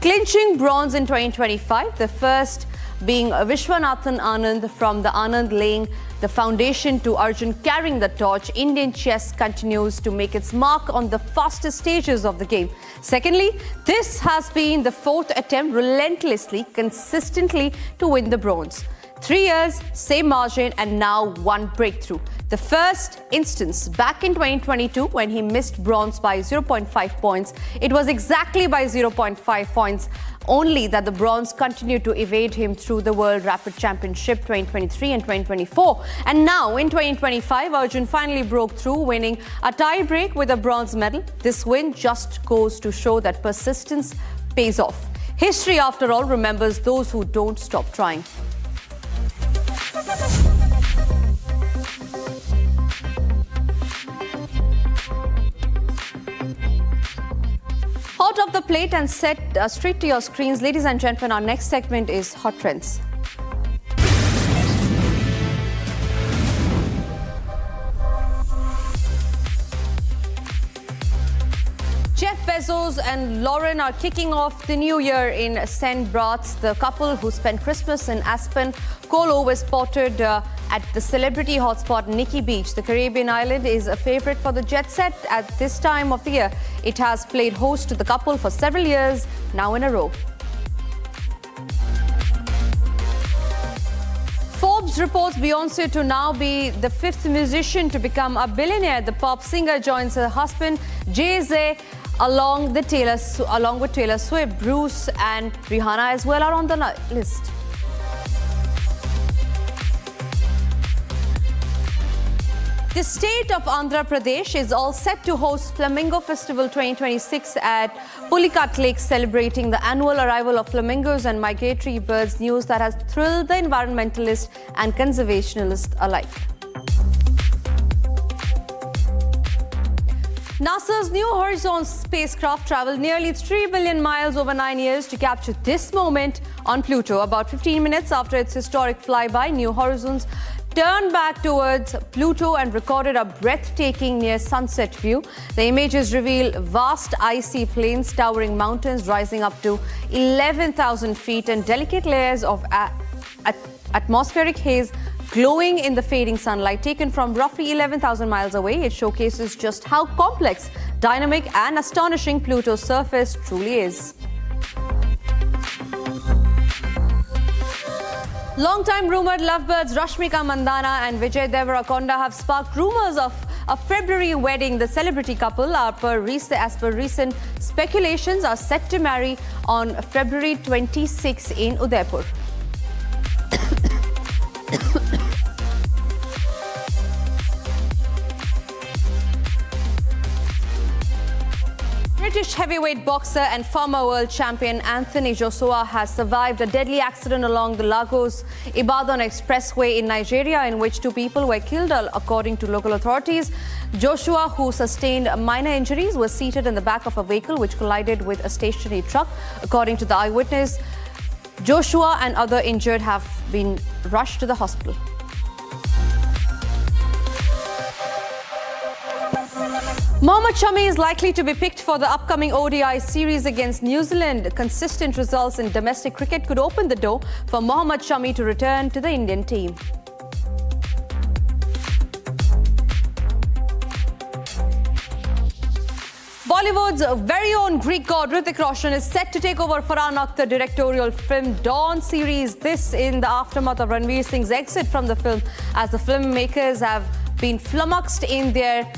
clinching bronze in 2025, the first being Vishwanathan Anand from the Anand, laying the foundation to Arjun carrying the torch. Indian chess continues to make its mark on the fastest stages of the game. Secondly, this has been the 4th attempt relentlessly, consistently to win the bronze. 3 years, same margin, and now 1 breakthrough. The first instance back in 2022 when he missed bronze by 0.5 points. It was exactly by 0.5 points only that the bronze continued to evade him through the World Rapid Championship 2023 and 2024. And now in 2025, Arjun finally broke through, winning a tie break with a bronze medal. This win just goes to show that persistence pays off. History, after all, remembers those who don't stop trying. Hot off the plate and set straight to your screens. Ladies and gentlemen, our next segment is Hot Trends. Jeff Bezos and Lauren are kicking off the new year in St. Bart's. The couple who spent Christmas in Aspen Colo was spotted at the celebrity hotspot Nikki Beach. The Caribbean island is a favorite for the jet set at this time of the year. It has played host to the couple for several years now in a row. Forbes reports Beyoncé to now be the 5th musician to become a billionaire. The pop singer joins her husband Jay-Z along with Taylor Swift. Bruce and Rihanna as well are on the list. The state of Andhra Pradesh is all set to host Flamingo Festival 2026 at Pulicat Lake, celebrating the annual arrival of flamingos and migratory birds, news that has thrilled the environmentalists and conservationists alike. NASA's New Horizons spacecraft traveled nearly 3 billion miles over 9 years to capture this moment on Pluto. About 15 minutes after its historic flyby, New Horizons turned back towards Pluto and recorded a breathtaking near sunset view. The images reveal vast icy plains, towering mountains rising up to 11,000 feet, and delicate layers of atmospheric haze glowing in the fading sunlight. Taken from roughly 11,000 miles away, it showcases just how complex dynamic and astonishing Pluto's surface truly is. Long-time rumored lovebirds Rashmika Mandanna and Vijay Deverakonda have sparked rumors of a February wedding. The celebrity couple, as per recent speculations, are set to marry on February 26 in Udaipur. British heavyweight boxer and former world champion Anthony Joshua has survived a deadly accident along the Lagos-Ibadan Expressway in Nigeria, in which 2 people were killed, according to local authorities. Joshua, who sustained minor injuries, was seated in the back of a vehicle which collided with a stationary truck. According to the eyewitness, Joshua and other injured have been rushed to the hospital. Mohammad Shami is likely to be picked for the upcoming ODI series against New Zealand. Consistent results in domestic cricket could open the door for Mohammad Shami to return to the Indian team. Bollywood's very own Greek god Hrithik Roshan is set to take over Farhan Akhtar directorial film Dawn series. This in the aftermath of Ranveer Singh's exit from the film, as the filmmakers have been flummoxed in their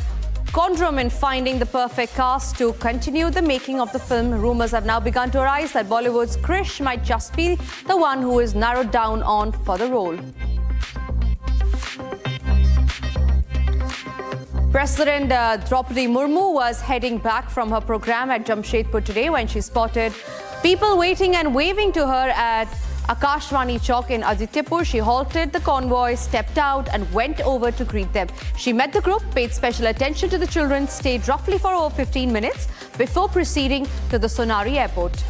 conundrum in finding the perfect cast to continue the making of the film. Rumours have now begun to arise that Bollywood's Krish might just be the one who is narrowed down on for the role. President Draupadi Murmu was heading back from her program at Jamshedpur today when she spotted people waiting and waving to her at Akashvani Chowk in Adityapur. She halted the convoy, stepped out and went over to greet them. She met the group, paid special attention to the children, stayed roughly for over 15 minutes before proceeding to the Sonari airport.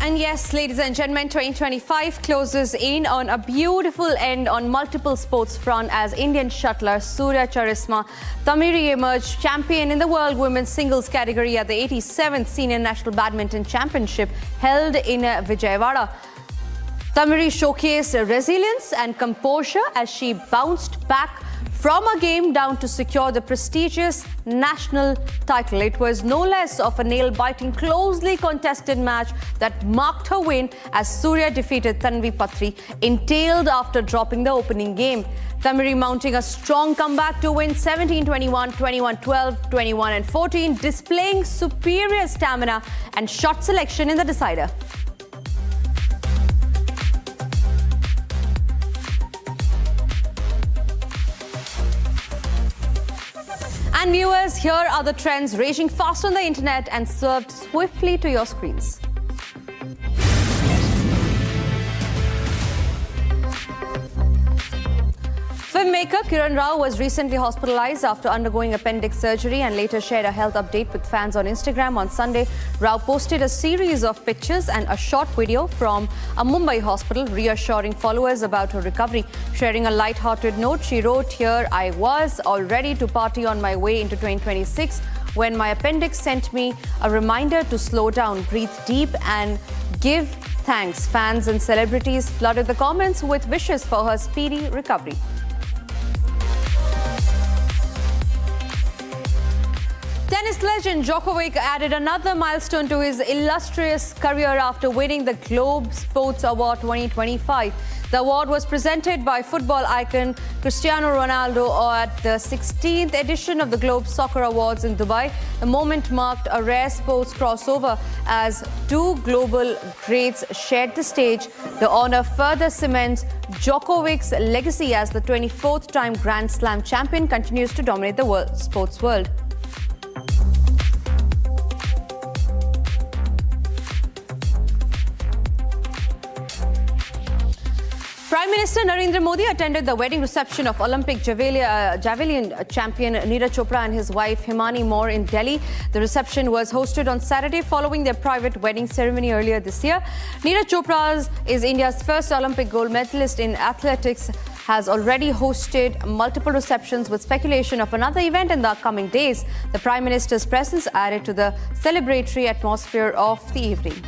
And yes, ladies and gentlemen, 2025 closes in on a beautiful end on multiple sports front as Indian shuttler Surya Charisma Tamiri emerged champion in the World Women's Singles category at the 87th Senior National Badminton Championship held in Vijayawada. Tamiri showcased resilience and composure as she bounced back from a game down to secure the prestigious national title. It was no less of a nail-biting, closely contested match that marked her win as Surya defeated Tanvi Patri, entailed after dropping the opening game. Tamiri mounting a strong comeback to win 17-21, 21-12, 21-14, displaying superior stamina and shot selection in the decider. And viewers, here are the trends raging fast on the internet and served swiftly to your screens. Filmmaker Kiran Rao was recently hospitalized after undergoing appendix surgery and later shared a health update with fans on Instagram on Sunday. Rao posted a series of pictures and a short video from a Mumbai hospital, reassuring followers about her recovery. Sharing a light-hearted note, she wrote, "Here I was, all ready to party on my way into 2026, when my appendix sent me a reminder to slow down, breathe deep and give thanks." Fans and celebrities flooded the comments with wishes for her speedy recovery. Tennis legend Djokovic added another milestone to his illustrious career after winning the Globe Sports Award 2025. The award was presented by football icon Cristiano Ronaldo at the 16th edition of the Globe Soccer Awards in Dubai. The moment marked a rare sports crossover as two global greats shared the stage. The honor further cements Djokovic's legacy as the 24th time Grand Slam champion continues to dominate the sports world. Prime Minister Narendra Modi attended the wedding reception of Olympic javelin champion Neeraj Chopra and his wife Himani Moore in Delhi. The reception was hosted on Saturday following their private wedding ceremony earlier this year. Neeraj Chopra is India's first Olympic gold medalist in athletics has already hosted multiple receptions with speculation of another event in the upcoming days. The Prime Minister's presence added to the celebratory atmosphere of the evening.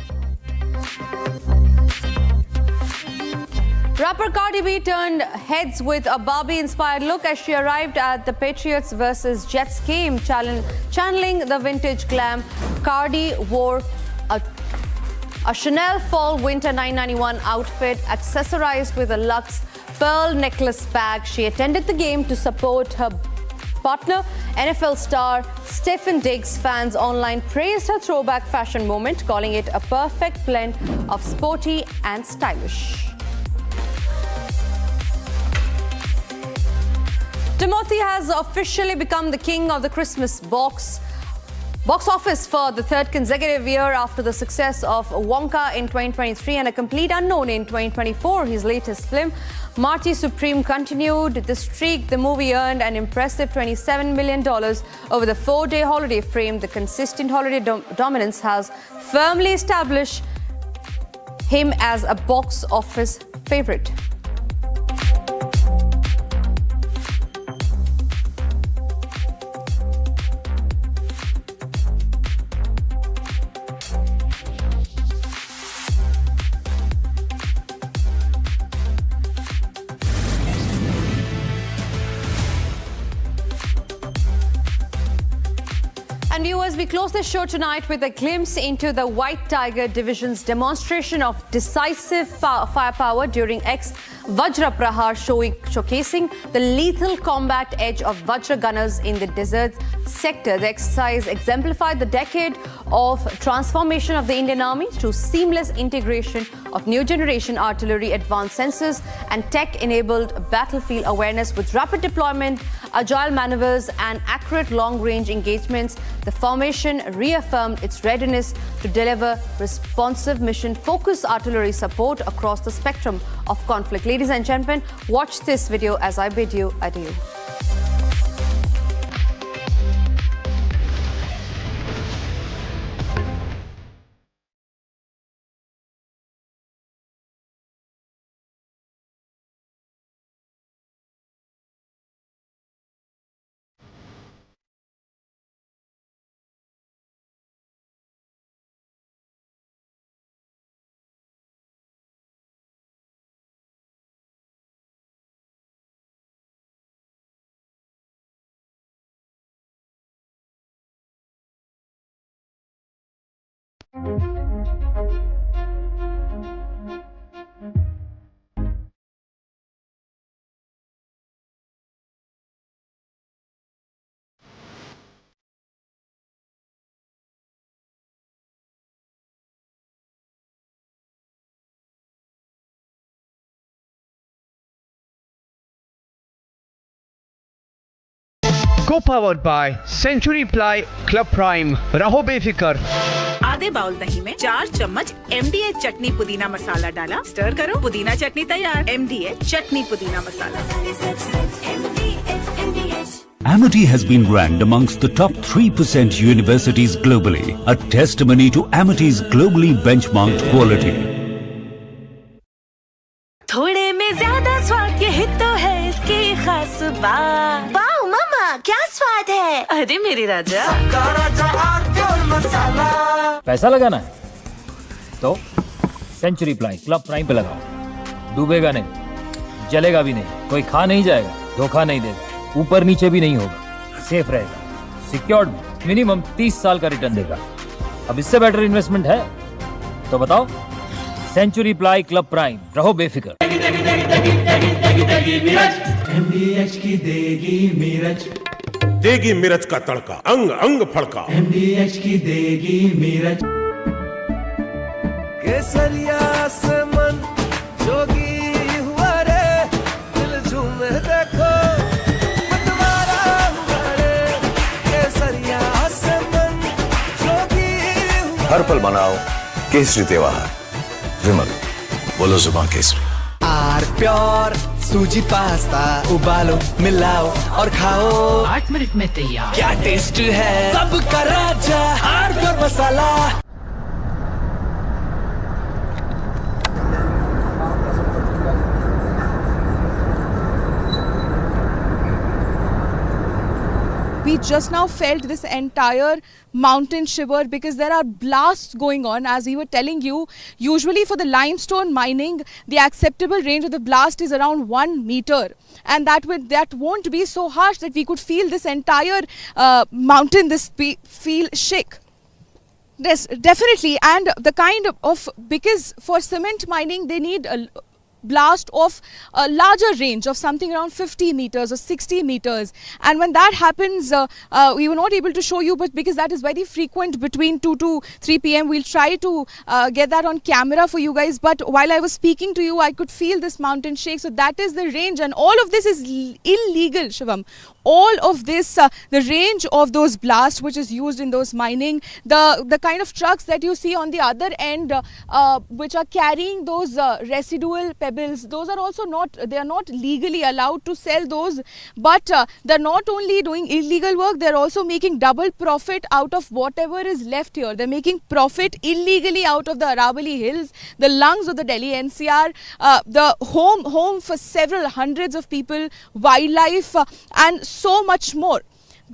Rapper Cardi B turned heads with a Barbie-inspired look as she arrived at the Patriots vs. Jets game, channeling the vintage glam. Cardi wore a Chanel Fall/Winter 991 outfit accessorized with a luxe pearl necklace bag. She attended the game to support her partner, NFL star Stephen Diggs. Fans online praised her throwback fashion moment, calling it a perfect blend of sporty and stylish. Timothy has officially become the king of the Christmas box office for the third consecutive year after the success of Wonka in 2023 and A Complete Unknown in 2024. His latest film, Marty Supreme, continued the streak. The movie earned an impressive $27 million over the 4-day holiday frame. The consistent holiday dominance has firmly established him as a box office favorite. And viewers, we close this show tonight with a glimpse into the White Tiger Division's demonstration of decisive firepower during Vajra Prahar, showcasing the lethal combat edge of Vajra gunners in the desert sector. The exercise exemplified the decade of transformation of the Indian Army through seamless integration of new generation artillery, advanced sensors and tech-enabled battlefield awareness. With rapid deployment, agile maneuvers and accurate long-range engagements, the formation reaffirmed its readiness to deliver responsive mission-focused artillery support across the spectrum of conflict. Ladies and gentlemen, watch this video as I bid you adieu. Co-powered by Century Ply Club Prime. रहो बेफिक्र। आधे bowl दही में 4 चम्मच MDH chutney पुदीना मसाला डाला, stir करो, पुदीना चटनी तैयार। MDH चटनी पुदीना मसाला। Amity has been ranked amongst the top 3% universities globally, a testimony to Amity's globally benchmarked quality. थोड़े में ज्यादा स्वाद, यही तो है इसकी खास बात। वाओ मामा, क्या स्वाद है। अरे मेरे राजा, सबका राजा प्योर मसाला। पैसा लगाना है तो सेंचुरी प्लाई क्लब प्राइम पे लगाओ। डूबेगा नहीं, जलेगा भी नहीं, कोई खा नहीं जाएगा, धोखा नहीं देगा, ऊपर नीचे भी नहीं होगा, सेफ रहेगा, सिक्योर्ड, मिनिमम 30 साल का रिटर्न देगा। अब इससे बेटर इन्वेस्टमेंट है तो बताओ। सेंचुरी प्लाई क्लब प्राइम, रहो बेफिक्र। MDH की देगी मिर्च, देगी मिर्च का तड़का, अंग अंग फड़का। MDH की देगी मिर्च। केसरिया से मन जोगी हुआ रे, दिल झूमे देखो मतवारा हुआ रे। केसरिया से मन जोगी हुआ। हर पल मनाओ केसरी त्योहार। विमल, बोलो जुबान केसरी। आर प्योर सूजी पास्ता, उबालो, मिलाओ और खाओ। 8 मिनट में तैयार। क्या टेस्ट है, सबका राजा आर pure masala. we just now felt this entire mountain shiver because there are blasts going on. As we were telling you, usually for the limestone mining, the acceptable range of the blast is around 1 meter. And that won't be so harsh that we could feel this entire mountain, feel shake. Yes, definitely. And the kind of, because for cement mining, they need a blast of a larger range of something around 50 meters or 60 meters, and when that happens, we were not able to show you, but because that is very frequent between 2 to 3 p.m. we'll try to get that on camera for you guys. But while I was speaking to you, I could feel this mountain shake. So that is the range, and all of this is illegal, Shivam. All of this, the range of those blasts which is used in those mining, the kind of trucks that you see on the other end, which are carrying those residual pebbles, those are also they are not legally allowed to sell those, but they're not only doing illegal work, they're also making double profit out of whatever is left here. They're making profit illegally out of the Aravalli Hills, the lungs of the Delhi NCR, the home for several hundreds of people, wildlife, and so much more.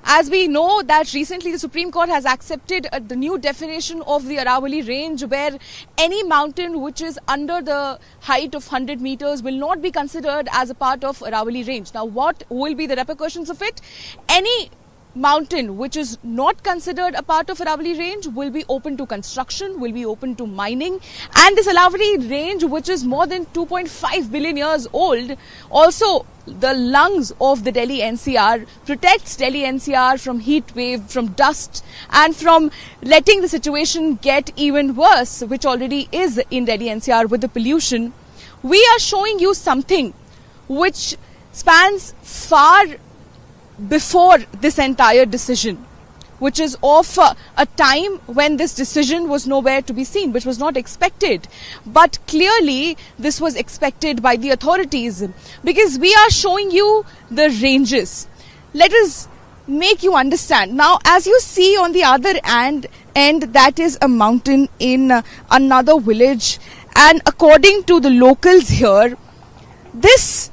As we know that recently the Supreme Court has accepted the new definition of the Aravalli range, where any mountain which is under the height of 100 meters will not be considered as a part of Aravalli range. Now, what will be the repercussions of it? Any mountain which is not considered a part of Aravalli range will be open to construction, will be open to mining, and this Aravalli range, which is more than 2.5 billion years old, also the lungs of the Delhi NCR, protects Delhi NCR from heat wave, from dust, and from letting the situation get even worse, which already is in Delhi NCR with the pollution. We are showing you something which spans far before this entire decision, which is of a time when this decision was nowhere to be seen, which was not expected. But clearly this was expected by the authorities, because we are showing you the ranges. Let us make you understand. Now, as you see on the other end, that is a mountain in another village, and according to the locals here, this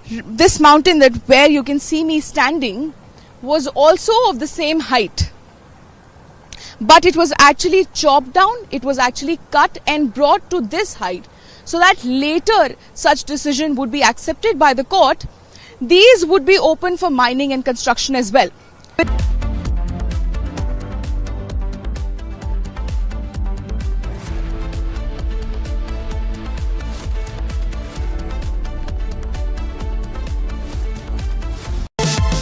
mountain where you can see me standing was also of the same height, but it was actually chopped down, it was actually cut and brought to this height, so that later such decision would be accepted by the court. These would be open for mining and construction as well.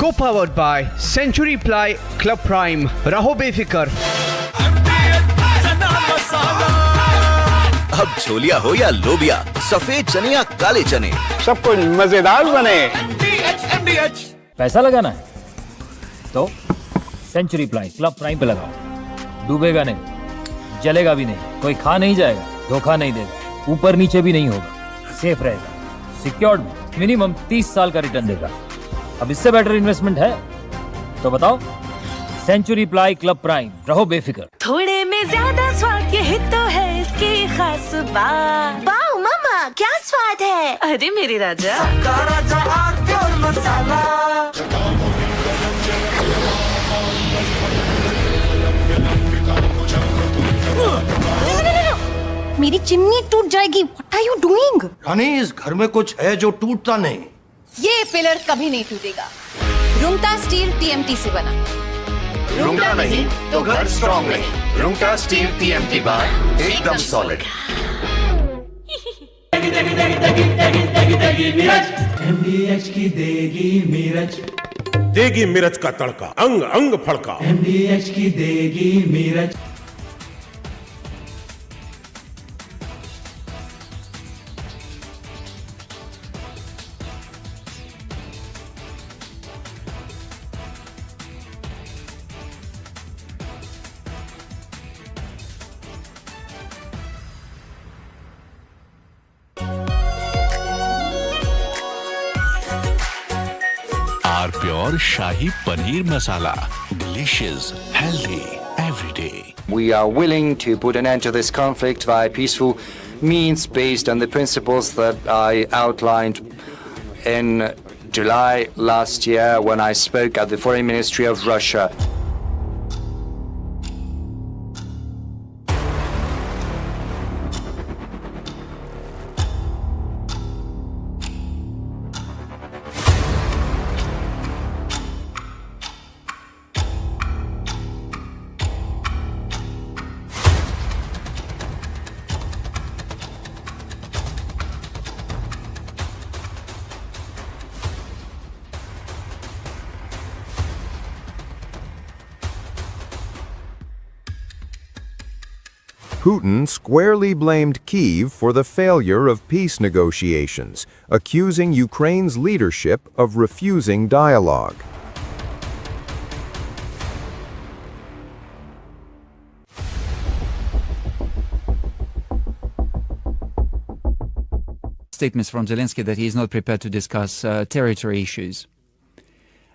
Co-powered by Century Ply Club Prime. रहो बेफिक्र। अब छोलिया हो या लोबिया, सफेद चने या काले चने, सब कुछ मजेदार बने। पैसा लगाना है तो सेंचुरी प्लाई क्लब प्राइम पे लगाओ। डूबेगा नहीं, जलेगा भी नहीं, कोई खा नहीं जाएगा, धोखा नहीं देगा, ऊपर नीचे भी नहीं होगा, सेफ रहेगा, सिक्योर्ड, मिनिमम 30 साल का रिटर्न देगा। अब इससे बेटर इन्वेस्टमेंट है तो बताओ। सेंचुरी प्लाई क्लब प्राइम, रहो बेफिक्र। थोड़े में ज्यादा स्वाद, यही तो है इसकी खास बात। वाओ मामा, क्या स्वाद है। अरे मेरे राजा, मसाला। मेरी चिमनी टूट जाएगी। What are you doing? रानी, इस घर में कुछ है जो टूटता नहीं। ये पिलर कभी नहीं टूटेगा। रुंगटा स्टील TMT से बना। रुंगटा नहीं तो घर स्ट्रॉन्ग नहीं। रुंगटा स्टील TMT बार एकदम सॉलिड। MDH की देगी मिर्च, देगी मिर्च का तड़का, अंग अंग फड़का। MDH की देगी मिर्च। Our pure Shahi Paneer Masala. Delicious, healthy, every day. We are willing to put an end to this conflict via peaceful means based on the principles that I outlined in July last year when I spoke at the Foreign Ministry of Russia. Putin squarely blamed Kyiv for the failure of peace negotiations, accusing Ukraine's leadership of refusing dialogue. Statements from Zelensky that he is not prepared to discuss territory issues.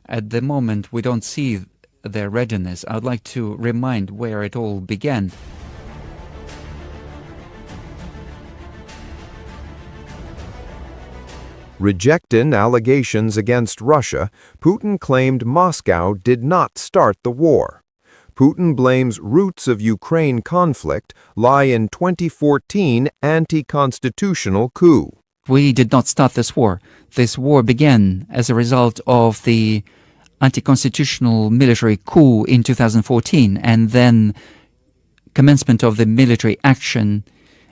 At the moment, we don't see their readiness. I would like to remind where it all began. Rejecting allegations against Russia, Putin claimed Moscow did not start the war. Putin blames roots of Ukraine conflict lie in 2014 anti-constitutional coup. We did not start this war. This war began as a result of the anti-constitutional military coup in 2014 and then commencement of the military action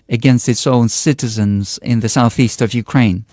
against its own citizens in the southeast of Ukraine.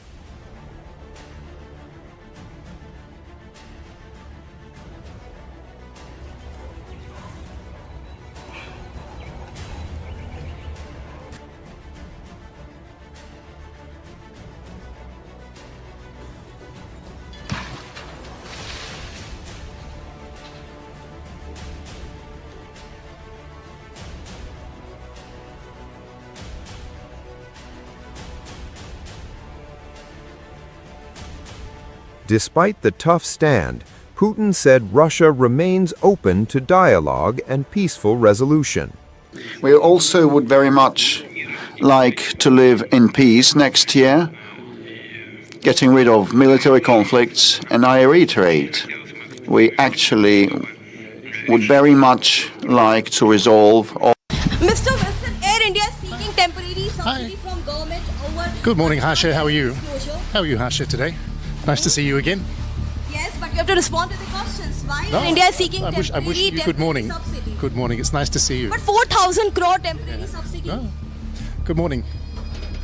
Despite the tough stand, Putin said Russia remains open to dialogue and peaceful resolution. We also would very much like to live in peace next year, getting rid of military conflicts, and I reiterate, we actually would very much like to resolve all. Mr. Wilson, Air India is seeking temporary subsidy from government over... Good morning, Harsha. How are you? How are you, Harsha, today? Nice to see you again. Yes, but you have to respond to the questions. Why Air India is seeking I wish you good morning. Subsidy? Good morning. It's nice to see you. But 4,000 crore temporary subsidy. Oh. Good morning.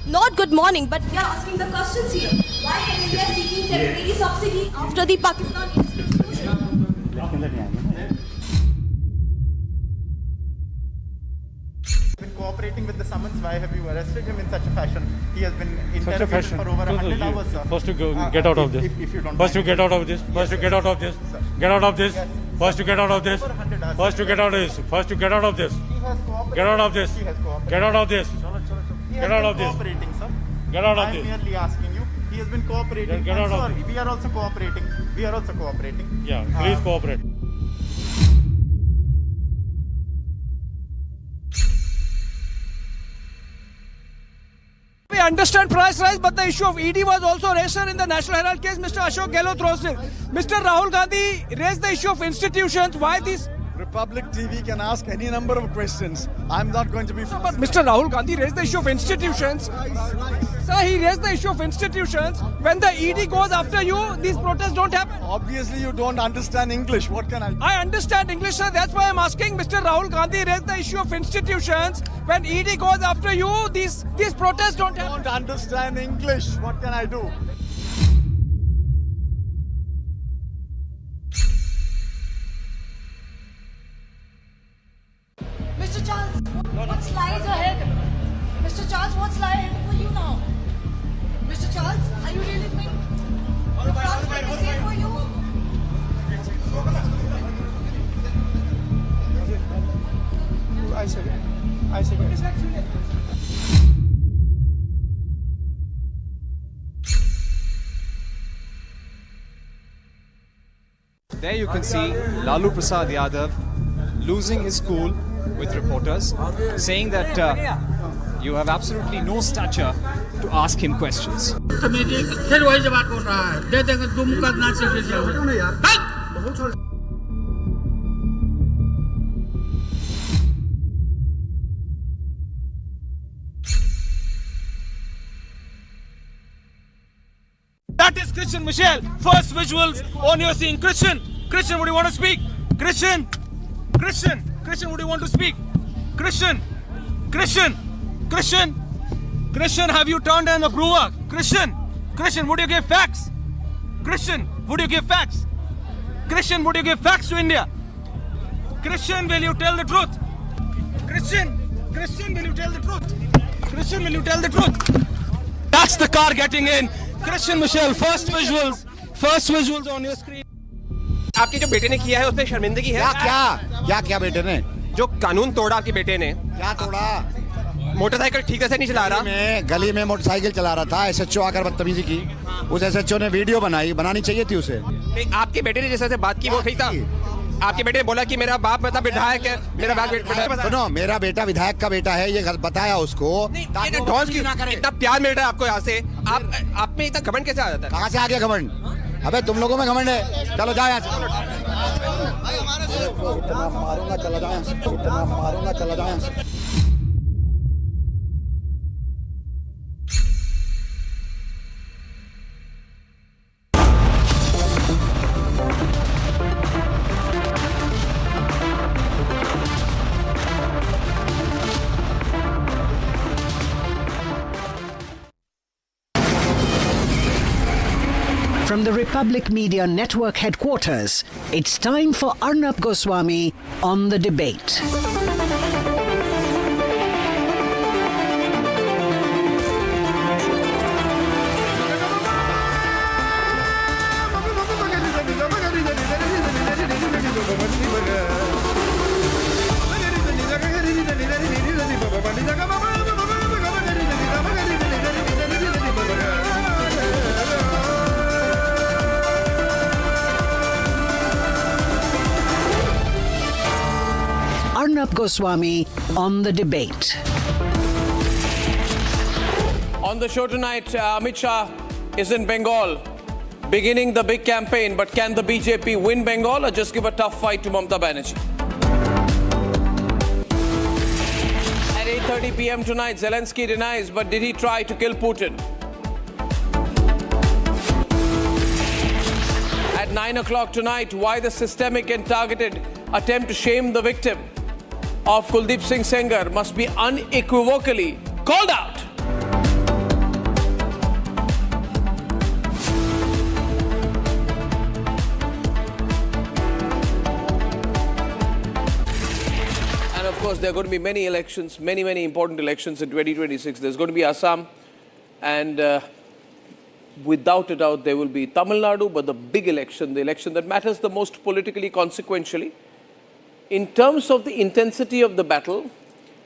Not good morning, but we are asking the questions here. Why Air India is seeking temporary subsidy after the Pakistan cooperating with the summons? Why have you arrested him in such a fashion? He has been interrogated for over 100 hours, sir. First to get out of this. If you don't First to mind. get out of this. First to get out of this. Get out of this. First to get out of this. First to get out of this. First to get out of this. Get out of this. Get out of this. Get out of this. Cooperating, sir. Get out of I'm this. merely asking you. He has been cooperating. Get out of this. We are also cooperating. We are also cooperating. Yeah, please cooperate. We understand price rise, but the issue of ED was also raised in the National Herald case. Mr. Ashok Gehlot throws it. Mr. Rahul Gandhi raised the issue of institutions. Why these? Republic TV can ask any number of questions. I'm not going to be... But Mr. Rahul Gandhi raised the issue of institutions. Sir, he raised the issue of institutions. When the ED goes after you, these protests don't happen. Obviously, you don't understand English. What can I do? I understand English, sir. That's why I'm asking. Mr. Rahul Gandhi raised the issue of institutions. When ED goes after you, these protests don't happen. I don't understand English. What can I do? Mr. Charles, what's lies ahead? Mr. Charles, what's lie ahead for you now? Mr. Charles, are you really think the France will be safe for you? I second. There you can see Lalu Prasad Yadav losing his cool with reporters, saying that you have absolutely no stature to ask him questions. That is Christian Michel. First visuals on your scene. Christian, would you want to speak? Christian, would you want to speak? Christian, have you turned an approver? Christian, would you give facts? Christian, would you give facts? Christian, would you give facts to India? Christian, will you tell the truth? Christian, Christian, will you tell the truth? Christian, will you tell the truth? That's the car getting in. Christian Michelle, first visuals on your screen. आपके जो बेटे ने किया है उसमें शर्मिंदगी है क्या बेटे ने जो कानून तोड़ा आपके बेटे ने क्या तोड़ा मोटरसाइकिल ठीक से नहीं चला रहा मैं गली में मोटरसाइकिल चला रहा था एसएचओ आकर बदतमीजी की उस एसएचओ ने वीडियो बनानी चाहिए थी उसे नहीं आपके बेटे ने जैसे बात की वो ठीक था आपके बेटे ने बोला कि मेरा बाप मतलब विधायक है मेरा बाप सुनो मेरा बेटा विधायक का बेटा है ये बताया उसको इतना प्यार मिल रहा है आपको यहाँ से आप में इतना घमंड कैसे आ जाता है कहाँ से आ गया घमंड अबे तुम लोगों में घमंड है चलो जाओ यहाँ से इतना मारूंगा चला जाओ यहाँ से From the Republic Media Network headquarters, it's time for Arnab Goswami on the debate. Arnab Goswami on the debate. On the show tonight, Amit Shah is in Bengal, beginning the big campaign. But can the BJP win Bengal or just give a tough fight to Mamata Banerjee? At 8:30 p.m. tonight, Zelensky denies, but did he try to kill Putin? At 9 o'clock tonight, why the systemic and targeted attempt to shame the victim of Kuldeep Singh Sengar must be unequivocally called out. And of course, there are going to be many elections, many important elections in 2026. There's going to be Assam, and without a doubt, there will be Tamil Nadu, but the big election, the election that matters the most politically, consequentially, in terms of the intensity of the battle,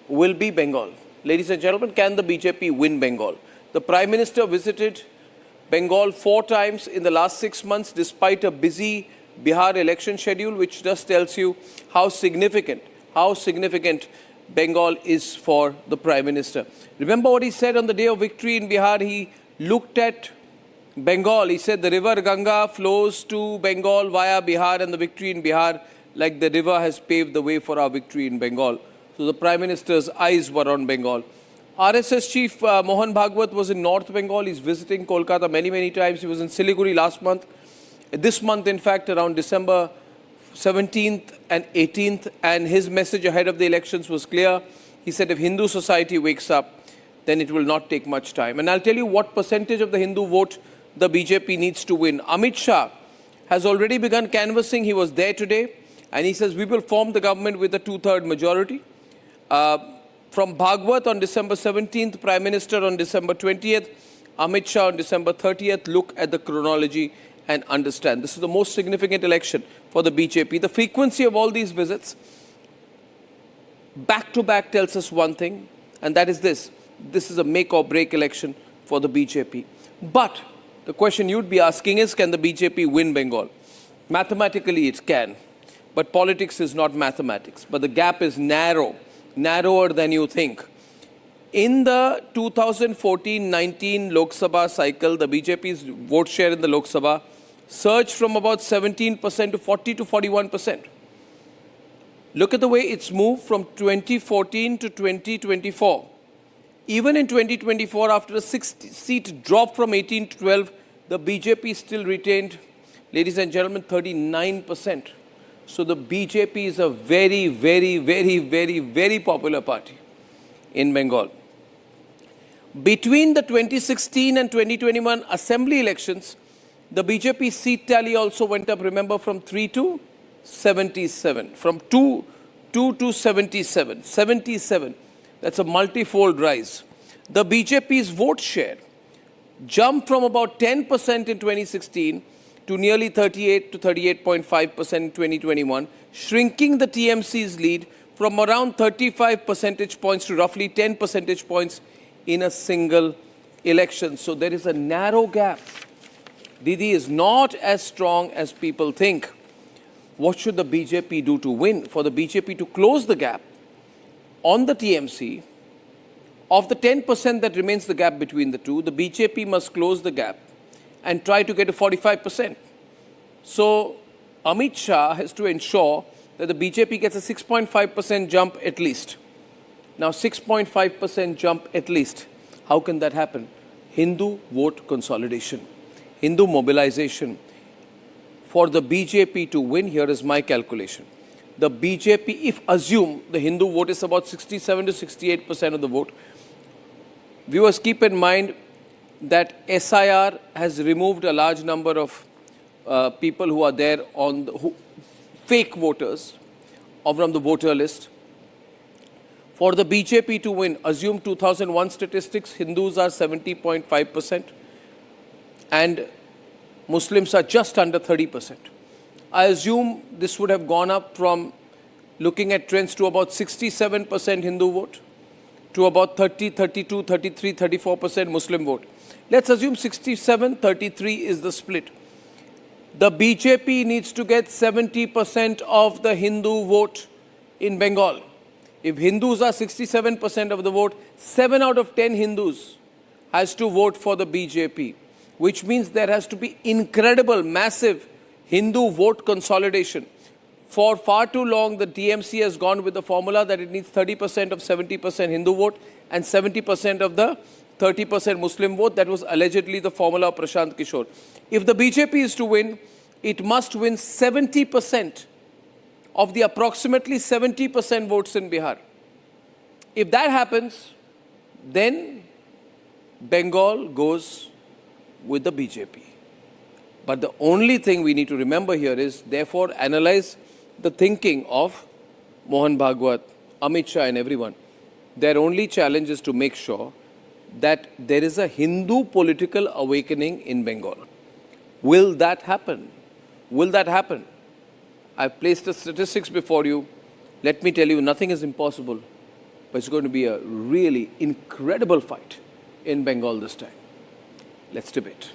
will be Bengal. Ladies and gentlemen, can the BJP win Bengal? The Prime Minister visited Bengal 4 times in the last 6 months, despite a busy Bihar election schedule, which just tells you how significant Bengal is for the Prime Minister. Remember what he said on the day of victory in Bihar? He looked at Bengal. He said the river Ganga flows to Bengal via Bihar, and the victory in Bihar, like the river, has paved the way for our victory in Bengal. So the Prime Minister's eyes were on Bengal. RSS Chief Mohan Bhagwat was in North Bengal. He's visiting Kolkata many times. He was in Siliguri last month. This month, in fact, around December 17th and 18th. And his message ahead of the elections was clear. He said if Hindu society wakes up, then it will not take much time. And I'll tell you what percentage of the Hindu vote the BJP needs to win. Amit Shah has already begun canvassing. He was there today. And he says, we will form the government with a 2/3 majority. From Bhagwat on December 17th, Prime Minister on December 20th, Amit Shah on December 30th. Look at the chronology and understand. This is the most significant election for the BJP. The frequency of all these visits, back to back, tells us one thing, and that is this. This is a make or break election for the BJP. But the question you'd be asking is, can the BJP win Bengal? Mathematically, it can. But politics is not mathematics. But the gap is narrower than you think. In the 2014-19 Lok Sabha cycle, the BJP's vote share in the Lok Sabha surged from about 17% to 40 to 41%. Look at the way it's moved from 2014 to 2024. Even in 2024, after a 6-seat drop from 18 to 12, the BJP still retained, ladies and gentlemen, 39%. So the BJP is a very popular party in Bengal. Between the 2016 and 2021 assembly elections, the BJP seat tally also went up, remember, from 3 to 77. From 2 to 77. That's a multifold rise. The BJP's vote share jumped from about 10% in 2016 to nearly 38 to 38.5% in 2021, shrinking the TMC's lead from around 35 percentage points to roughly 10 percentage points in a single election. So there is a narrow gap. Didi is not as strong as people think. What should the BJP do to win? For the BJP to close the gap on the TMC, of the 10% that remains the gap between the two, the BJP must close the gap and try to get to 45%. So Amit Shah has to ensure that the BJP gets a 6.5% jump at least. Now 6.5% jump at least. How can that happen? Hindu vote consolidation, Hindu mobilization. For the BJP to win, here is my calculation. The BJP, if assume the Hindu vote is about 67 to 68% of the vote, viewers keep in mind that SIR has removed a large number of people who are there on the, fake voters from the voter list. For the BJP to win, assume 2001 statistics, Hindus are 70.5% and Muslims are just under 30%. I assume this would have gone up from looking at trends to about 67% Hindu vote to about 30, 32, 33, 34% Muslim vote. Let's assume 67, 33 is the split. The BJP needs to get 70% of the Hindu vote in Bengal. If Hindus are 67% of the vote, 7 out of 10 Hindus has to vote for the BJP, which means there has to be incredible, massive Hindu vote consolidation. For far too long, the TMC has gone with the formula that it needs 30% of 70% Hindu vote and 70% of the 30% Muslim vote. That was allegedly the formula of Prashant Kishore. If the BJP is to win, it must win 70% of the approximately 70% votes in Bihar. If that happens, then Bengal goes with the BJP. But the only thing we need to remember here is, therefore, analyze the thinking of Mohan Bhagwat, Amit Shah and everyone. Their only challenge is to make sure that there is a Hindu political awakening in Bengal. Will that happen? Will that happen? I've placed the statistics before you. Let me tell you, nothing is impossible, but it's going to be a really incredible fight in Bengal this time. Let's debate.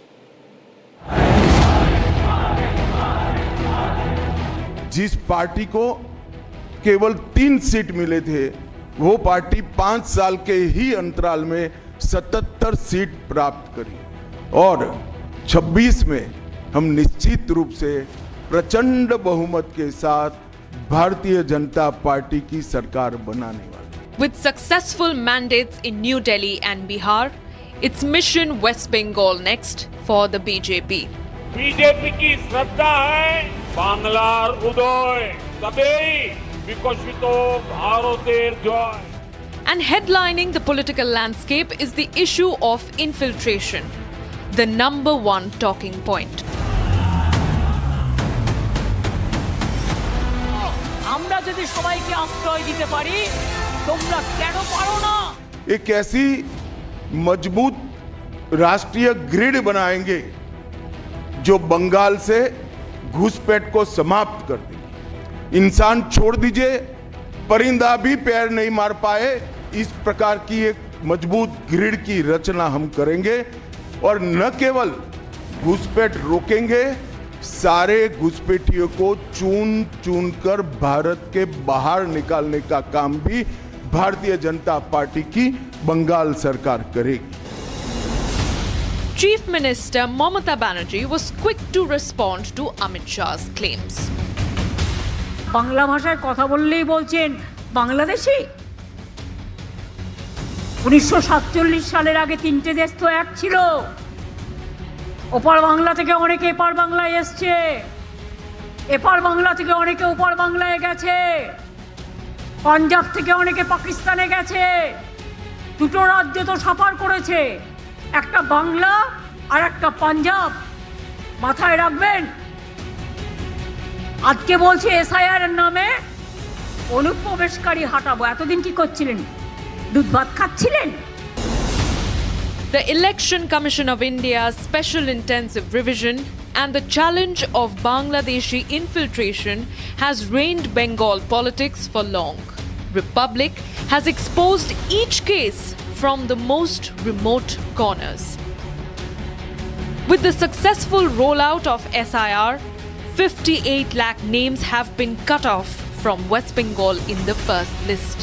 जिस party को केवल 3 seat मिले थे, वो party 5 साल के ही अंतराल में 77 सीट प्राप्त करी और 26 में हम निश्चित रूप से प्रचंड बहुमत के साथ भारतीय जनता पार्टी की सरकार बनाने वाले। With successful mandates in New Delhi and Bihar, it's mission West Bengal next for the BJP. BJP की श्रद्धा है बांग्लार उदय तबेई विकसितो भारतेर जय. And headlining the political landscape is the issue of infiltration, the number one talking point. আমরা যদি সবাইকে আশ্রয় দিতে পারি তোমরা কেন পারো না? एक ऐसी मजबूत राष्ट्रीय ग्रिड बनाएंगे जो बंगाल से घुसपैठ को समाप्त कर देगी। इंसान छोड़ दीजिए, परिंदा भी पैर नहीं मार पाए, इस प्रकार की एक मजबूत ग्रिड की रचना हम करेंगे और न केवल घुसपैठ रोकेंगे, सारे घुसपैठियों को चुन चुन कर भारत के बाहर निकालने का काम भी भारतीय जनता पार्टी की बंगाल सरकार करेगी। Chief Minister Mamata Banerjee was quick to respond to Amit Shah's claims. Bangla ভাষায় কথা বললেই বলছেন বাংলাদেশি। 1947 সালের আগে 3টে দেশ তো এক ছিল। ওপার বাংলা থেকে অনেকে এপার বাংলায় এসছে, এপার বাংলা থেকে অনেকে ওপার বাংলায় গেছে, পাঞ্জাব থেকে অনেকে পাকিস্তানে গেছে, দুটো রাজ্য তো সাফার করেছে, একটা বাংলা আর একটা পাঞ্জাব, মাথায় রাখবেন। আজকে বলছে এসআইআর এর নামে অনুপ্রবেশকারী হাঁটাবো। এতদিন কি করছিলেন? দুধ ভাত খাচ্ছিলেন? The Election Commission of India's Special Intensive Revision and the challenge of Bangladeshi infiltration has reigned Bengal politics for long. Republic has exposed each case from the most remote corners. With the successful rollout of SIR, 58 lakh names have been cut off from West Bengal in the first list.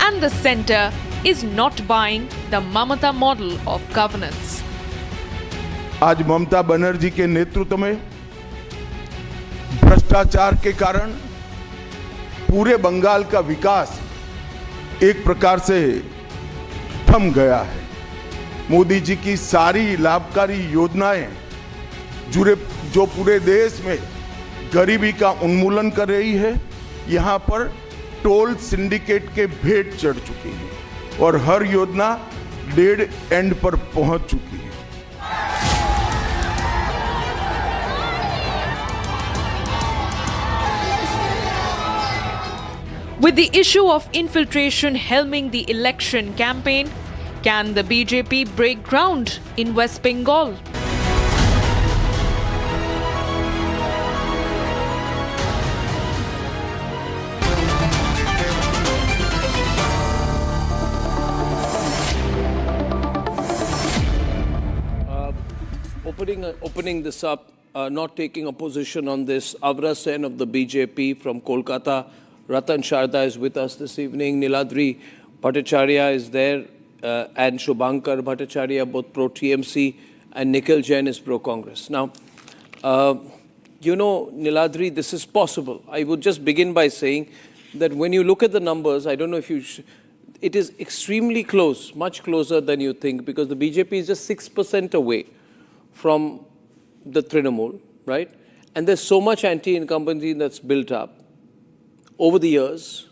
And the centre is not buying the Mamata model of governance. आज ममता बनर्जी के नेतृत्व में भ्रष्टाचार के कारण पूरे बंगाल का विकास एक प्रकार से थम गया है। मोदी जी की सारी लाभकारी योजनाएं जो पूरे देश में गरीबी का उन्मूलन कर रही है, यहां पर टोल सिंडिकेट के भेंट चढ़ चुकी है और हर योजना डेड एंड पर पहुंच चुकी है। With the issue of infiltration helming the election campaign, can the BJP break ground in West Bengal? Opening this up, not taking a position on this, Avra Sen of the BJP from Kolkata, Ratan Sharda is with us this evening, Niladri Bhattacharya is there, and Shubhankar Bhattacharya, both pro-TMC, and Nikhil Jain is pro-Congress. Now, you know, Niladri, this is possible. I would just begin by saying that when you look at the numbers, I don't know if you... it is extremely close, much closer than you think, because the BJP is just 6% away from the Trinamool, right? And there's so much anti-incumbency that's built up over the years.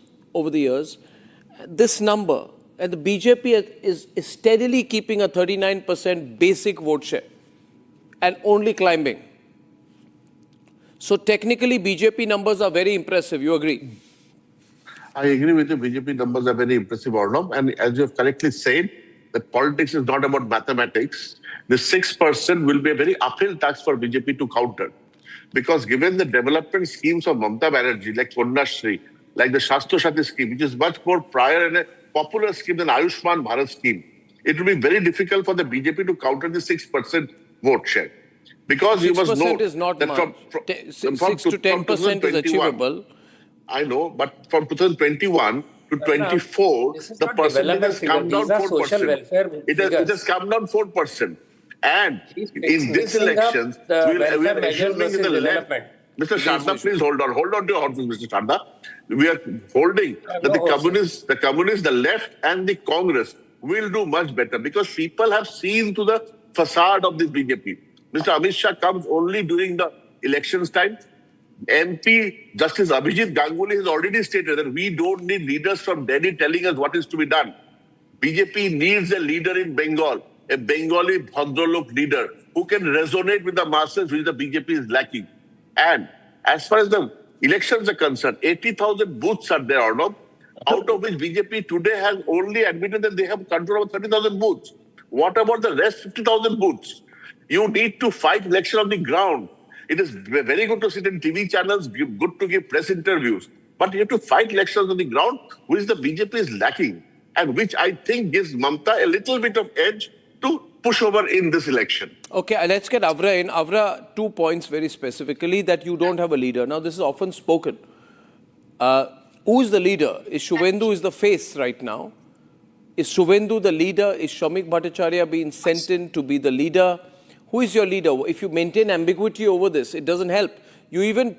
This number, and the BJP is steadily keeping a 39% basic vote share and only climbing. So technically, BJP numbers are very impressive. You agree? I agree with you. BJP numbers are very impressive, Arnav. And as you have correctly said, that politics is not about mathematics. The 6% will be a very uphill task for BJP to counter. Because given the development schemes of Mamata Banerjee, like Konyashri, like the Shastro Shati scheme, which is much more prior and a popular scheme than Ayushman Bharat scheme, it will be very difficult for the BJP to counter the 6% vote share. Because you must know is not that much. 6 to 10% is achievable. I know, but from 2021 to 24, the percentage has come down 4%. It has come down 4%. And in this elections, we are assuming in the left. Mr. Sharda, please hold on to your horses, Mr. Sharda. We are holding that the communists, the left and the Congress will do much better because people have seen to the facade of the BJP. Mr. Amit Shah comes only during the elections time. MP Justice Abhijit Ganguly has already stated that we don't need leaders from Delhi telling us what is to be done. BJP needs a leader in Bengal, a Bengali Bhadralok leader who can resonate with the masses, which the BJP is lacking. And as far as the elections are concerned, 80,000 booths are there, Arnav, out of which BJP today has only admitted that they have control over 30,000 booths. What about the rest 50,000 booths? You need to fight election on the ground. It is very good to sit in TV channels, good to give press interviews. But you have to fight elections on the ground, which the BJP is lacking. And which I think gives Mamata a little bit of edge to push over in this election. Okay, let's get Avra in. Avra, 2 points very specifically that you don't have a leader. Now, this is often spoken. Who is the leader? Is Shuvendu is the face right now? Is Shuvendu the leader? Is Shamik Bhattacharya being sent in to be the leader? Who is your leader? If you maintain ambiguity over this, it doesn't help. You even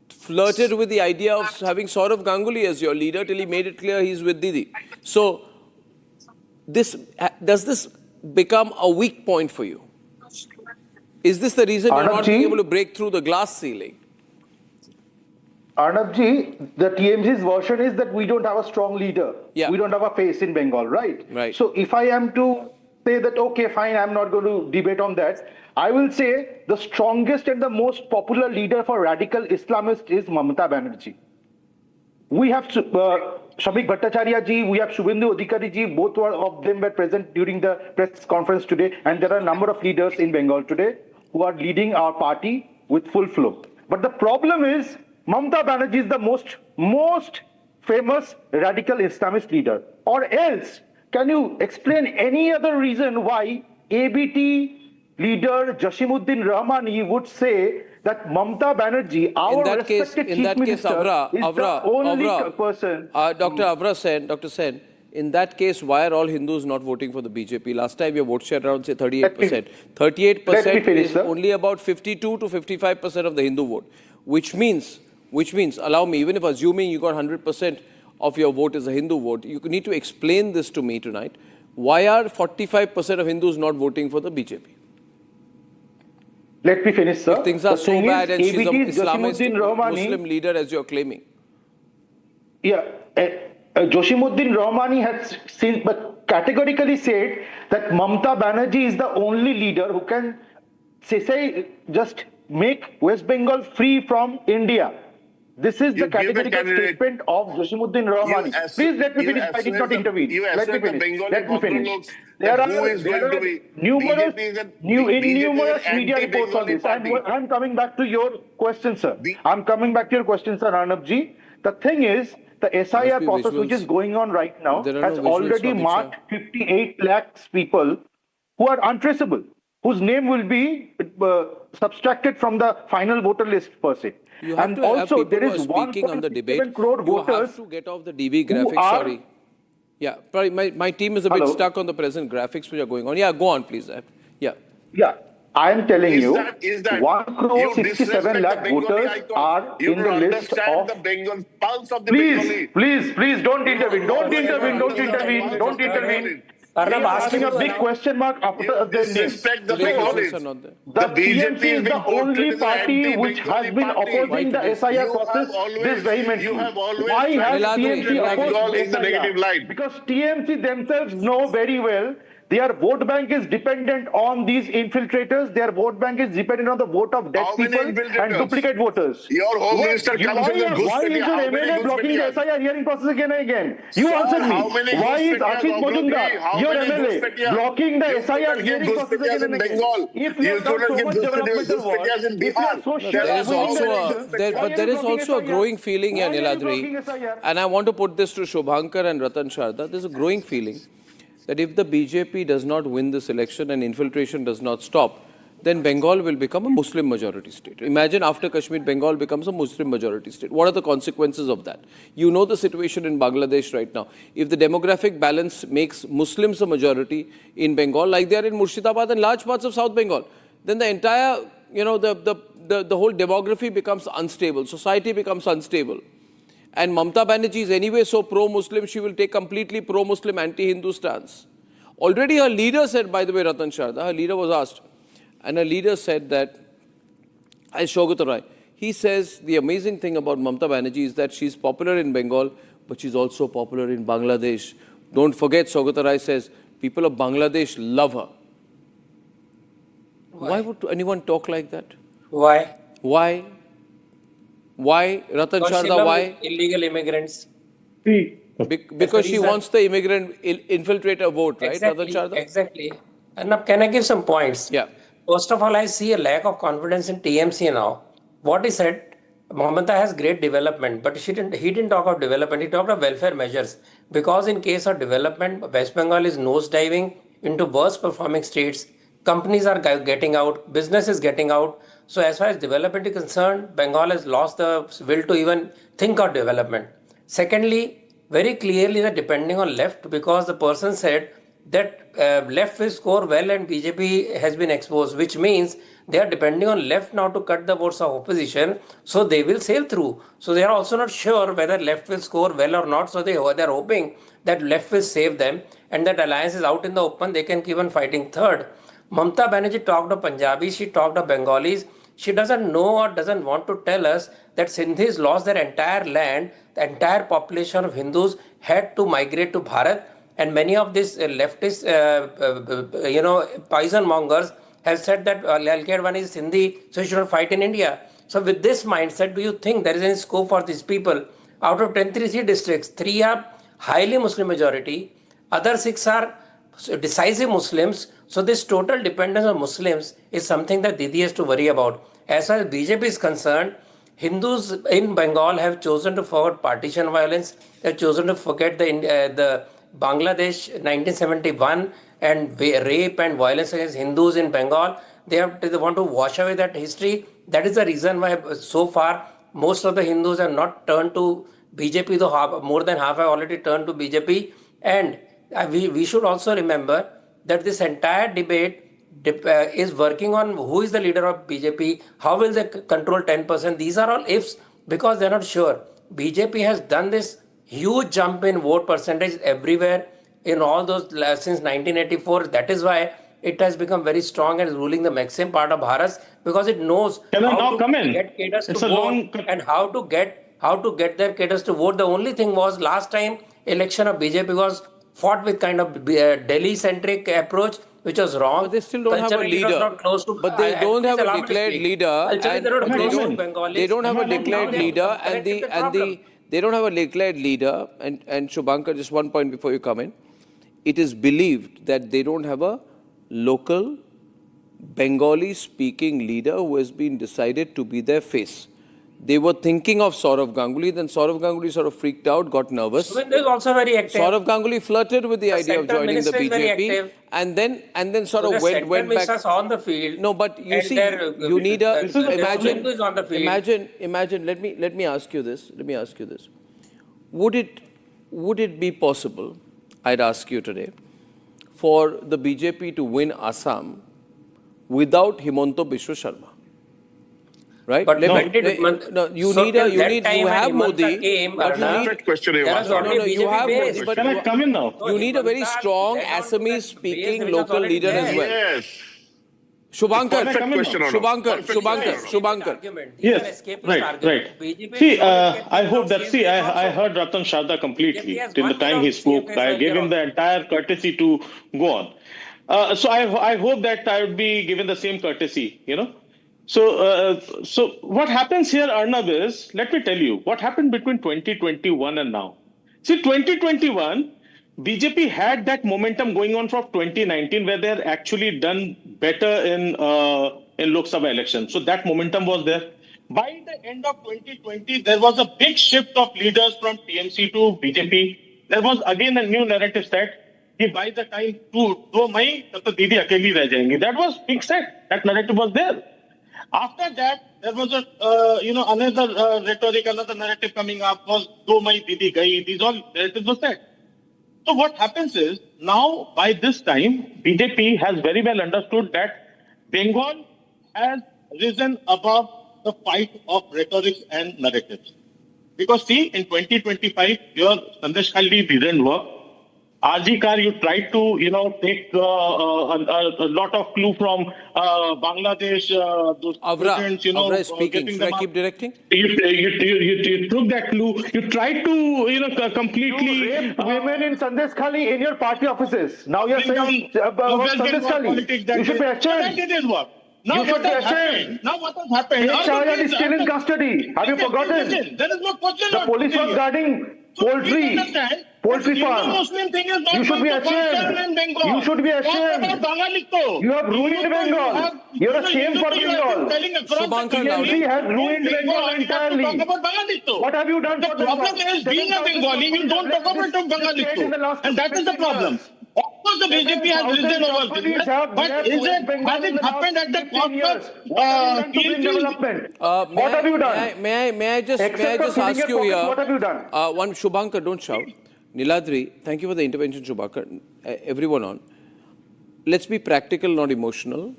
flirted with the idea of having Saurav Ganguly as your leader till he made it clear he's with Didi. So, does this become a weak point for you? Is this the reason you're not being able to break through the glass ceiling? Arnabji, the TMG's version is that we don't have a strong leader. Yeah. We don't have a face in Bengal, right? Right. So if I am to say that, okay, fine, I'm not going to debate on that, I will say the strongest and the most popular leader for radical Islamists is Mamata Banerjee. We have Shamik Bhattacharya ji, we have Shubhendu Adhikari ji, both of them were present during the press conference today, and there are a number of leaders in Bengal today who are leading our party with full flow. But the problem is, Mamata Banerjee is the most famous radical Islamist leader. Or else, can you explain any other reason why ABT leader Jashimuddin Rahmani would say that Mamata Banerjee, our respected chief minister, is the only person. Dr. Sen, in that case, why are all Hindus not voting for the BJP? Last time your vote share around, say, 38%. 38% is only about 52 to 55% of the Hindu vote, which means, allow me, even if assuming you got 100% of your vote is a Hindu vote, you need to explain this to me tonight. Why are 45% of Hindus not voting for the BJP? Let me finish, sir. If things are so bad and she's an Islamist Muslim leader as you're claiming. Yeah, Joshimuddin Rahmani has since but categorically said that Mamata Banerjee is the only leader who can say just make West Bengal free from India. This is the categorical statement of Joshimuddin Rahmani. Please let me finish. I did not intervene. Let me finish. Let me finish. There are numerous media reports on this. I'm coming back to your question, sir. I'm coming back to your question, sir, Arnabji. The thing is, the SIR process which is going on right now has already marked 58 lakhs people who are untraceable, whose name will be subtracted from the final voter list per se. And also there is 1.7 crore voters. You have to get off the DV graphics, sorry. Yeah, probably my team is a bit stuck on the present graphics which are going on. Yeah, go on please. Yeah. I am telling you, 1 crore 67 lakh voters are in the list of... the Bengal pulse of the Please, don't intervene. Don't intervene. I'm asking a big question mark after their name. The TMC is the only party which has been opposing the SIR process this vehemently. Why has TMC opposed in the negative light? Because TMC themselves know very well their vote bank is dependent on these infiltrators. Their vote bank is dependent on the vote of dead people and duplicate voters. Your home minister comes in and why is your MLA blocking the SIR hearing process again and again? You answer me. Why is Ashit Majumdar, your MLA, blocking the SIR hearing process again and again? If you have done so much developmental work, if you are so sure there is also a growing feeling here, Niladri, and I want to put this to Shubhankar and Ratan Sharda. There's a growing feeling that if the BJP does not win this election and infiltration does not stop, then Bengal will become a Muslim majority state. Imagine after Kashmir, Bengal becomes a Muslim majority state. What are the consequences of that? You know the situation in Bangladesh right now. If the demographic balance makes Muslims a majority in Bengal, like they are in Murshidabad and large parts of South Bengal, then the entire, the whole demography becomes unstable. Society becomes unstable. And Mamata Banerjee is anyway so pro-Muslim, she will take completely pro-Muslim, anti-Hindu stance. Already her leader said, by the way, Ratan Sharda, her leader was asked, and her leader said that, as Saugata Roy, he says the amazing thing about Mamata Banerjee is that she's popular in Bengal, but she's also popular in Bangladesh. Don't forget, Saugata Roy says, people of Bangladesh love her. Why would anyone talk like that? Why? Why, Ratan Sharda, why? Illegal immigrants. Because she wants the immigrant infiltrator vote, right, Ratan Sharda? Exactly. And now, can I give some points? Yeah. First of all, I see a lack of confidence in TMC now. What he said, Mamata has great development, but he didn't talk of development, he talked of welfare measures. Because in case of development, West Bengal is nosediving into worst performing states. Companies are getting out, business is getting out. So as far as development is concerned, Bengal has lost the will to even think of development. Secondly, very clearly that depending on left, because the person said that left will score well and BJP has been exposed, which means they are depending on left now to cut the votes of opposition, so they will sail through. So they are also not sure whether left will score well or not, so they are hoping that left will save them and that alliance is out in the open, they can keep on fighting. Third, Mamata Banerjee talked of Punjabis, she talked of Bengalis. She doesn't know or doesn't want to tell us that Sindhis lost their entire land, the entire population of Hindus had to migrate to Bharat, and many of these leftist, poison mongers have said that Lalkadwani is Sindhi, so he should not fight in India. So with this mindset, do you think there is any scope for these people Out of 23 districts, 3 are highly Muslim majority, other 6 are decisive Muslims. So this total dependence on Muslims is something that Didi has to worry about. As far as BJP is concerned, Hindus in Bengal have chosen to forget partition violence. They have chosen to forget the Bangladesh 1971 and rape and violence against Hindus in Bengal. They want to wash away that history. That is the reason why so far most of the Hindus have not turned to BJP, though more than half have already turned to BJP. And we should also remember that this entire debate is working on who is the leader of BJP, how will they control 10%. These are all ifs because they're not sure. BJP has done this huge jump in vote percentage everywhere in all those since 1984. That is why it has become very strong and is ruling the maximum part of Bharat because it knows how to get cadres to vote and how to get their cadres to vote. The only thing was last time election of BJP was fought with kind of Delhi-centric approach, which was wrong. But they still don't have a leader. But they don't have a declared leader. They don't have a declared leader, they don't have a declared leader. And Shubhankar, just one point before you come in. It is believed that they don't have a local Bengali-speaking leader who has been decided to be their face. They were thinking of Saurav Ganguly, then Saurav Ganguly sort of freaked out, got nervous. Sukhvinder is also very active. Saurav Ganguly flirted with the idea of joining the BJP, and then sort of went back. On the field. No, but you see, you need a imagine. Let me ask you this. Would it be possible? I'd ask you today, for the BJP to win Assam without Himanta Biswa Sharma? Right? But you have Modi. But you have Modi, but can I come in now? You need a very strong Assamese-speaking local leader as well. Yes. Shubhankar. Yes, right. See, I hope that, I heard Ratan Sharda completely till the time he spoke. I gave him the entire courtesy to go on. So I hope that I would be given the same courtesy, So what happens here, Arnab, is, let me tell you, what happened between 2021 and now. See, 2021, BJP had that momentum going on from 2019 where they had actually done better in Lok Sabha elections. So that momentum was there. By the end of 2020, there was a big shift of leaders from TMC to BJP. There was again a new narrative set. By the time do Mai, tab Didi akeli reh jayenge. That was big set. That narrative was there. After that, there was another rhetoric, another narrative coming up was do Mai Didi gayi. These all narratives were set. So what happens is, now by this time, BJP has very well understood that Bengal has risen above the fight of rhetorics and narratives. Because see, in 2025, your Sandesh Khaldi didn't work. RG Kar, you tried to, take a lot of clue from Bangladesh, those students, Avra is speaking. Should I keep directing? You took that clue. You tried to, completely... You raped women in Sandesh Khali in your party offices. Now you're saying about Sandesh Khali. You should be ashamed. That didn't work. Now what has happened? Shahjad is still in custody. Have you forgotten? There is no question. The police was guarding poultry farm. You should be ashamed. You should be ashamed. You have ruined Bengal. You're a shame for Bengal. TMC has ruined Bengal entirely. What have you done for the problem is being a Bengali, you don't talk about Bengali. And that is the problem. Of course, the BJP has risen over this, but has it happened at the cost of development? What have you done? May I just ask you here? What have you done? One, Shubhankar, don't shout. Niladri, thank you for the intervention, Shubhankar. Everyone on. Let's be practical, not emotional.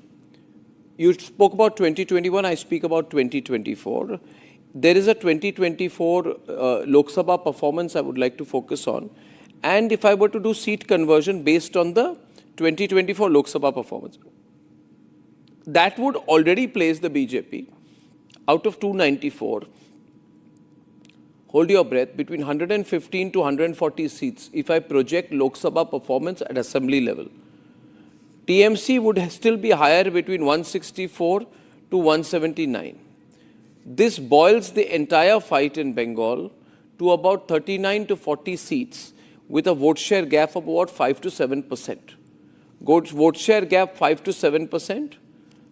You spoke about 2021, I speak about 2024. There is a 2024 Lok Sabha performance I would like to focus on. And if I were to do seat conversion based on the 2024 Lok Sabha performance, that would already place the BJP out of 294. Hold your breath, between 115 to 140 seats if I project Lok Sabha performance at assembly level. TMC would still be higher between 164 to 179. This boils the entire fight in Bengal to about 39 to 40 seats with a vote share gap of about 5 to 7%. Vote share gap 5 to 7%,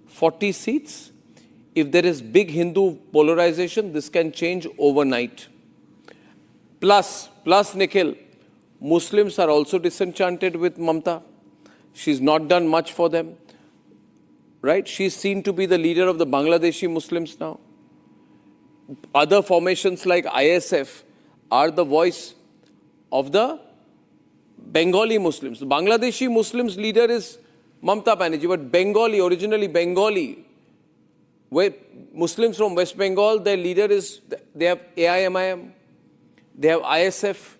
40 seats. If there is big Hindu polarization, this can change overnight. Plus, Nikhil, Muslims are also disenchanted with Mamta. She's not done much for them. Right? She's seen to be the leader of the Bangladeshi Muslims now. Other formations like ISF are the voice of the Bengali Muslims. The Bangladeshi Muslims leader is Mamta Banerjee, but originally Bengali, where Muslims from West Bengal, their leader is, they have AIMIM, they have ISF,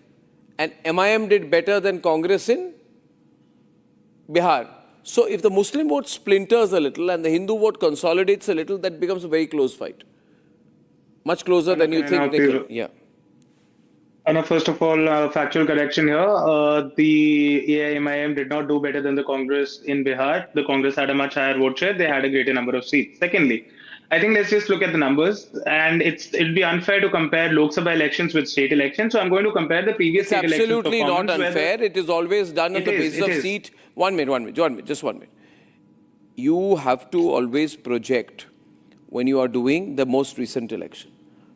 and MIM did better than Congress in Bihar. So if the Muslim vote splinters a little and the Hindu vote consolidates a little, that becomes a very close fight. Much closer than you think, Nikhil. Yeah. First of all, factual correction here. The AIMIM did not do better than the Congress in Bihar. The Congress had a much higher vote share. They had a greater number of seats. Secondly, I think let's just look at the numbers. And it'd be unfair to compare Lok Sabha elections with state elections. So I'm going to compare the previous state elections. It's absolutely not unfair. It is always done on the basis of seat. One minute, just 1 minute. You have to always project when you are doing the most recent election.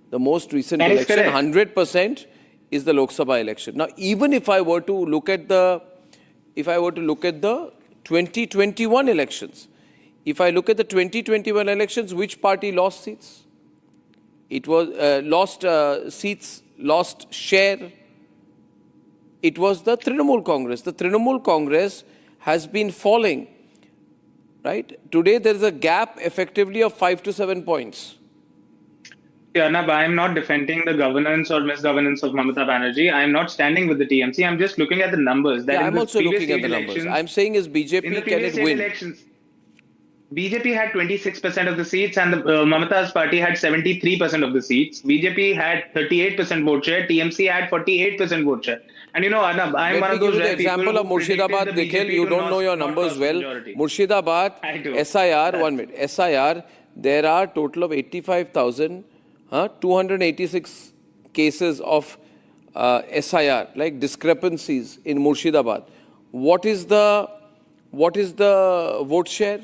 The most recent election, 100%, is the Lok Sabha election. Now, even if I were to look at the 2021 elections, if I look at the 2021 elections, which party lost seats? It was lost seats, lost share. It was the Trinamool Congress. The Trinamool Congress has been falling, right? Today there is a gap effectively of 5 to 7 points. Yeah, Arnab, I am not defending the governance or misgovernance of Mamata Banerjee. I am not standing with the TMC. I'm just looking at the numbers. That I'm also looking at the numbers. I'm saying is BJP, can it win? Elections, BJP had 26% of the seats and the Mamata's party had 73% of the seats. BJP had 38% vote share. TMC had 48% vote share. And you know, Arnab, I'm one of those rare people. Example of Murshidabad, Nikhil, you don't know your numbers well. Murshidabad, SIR, 1 minute. SIR, there are total of 85,286 cases of SIR, like discrepancies in Murshidabad. What is the vote share?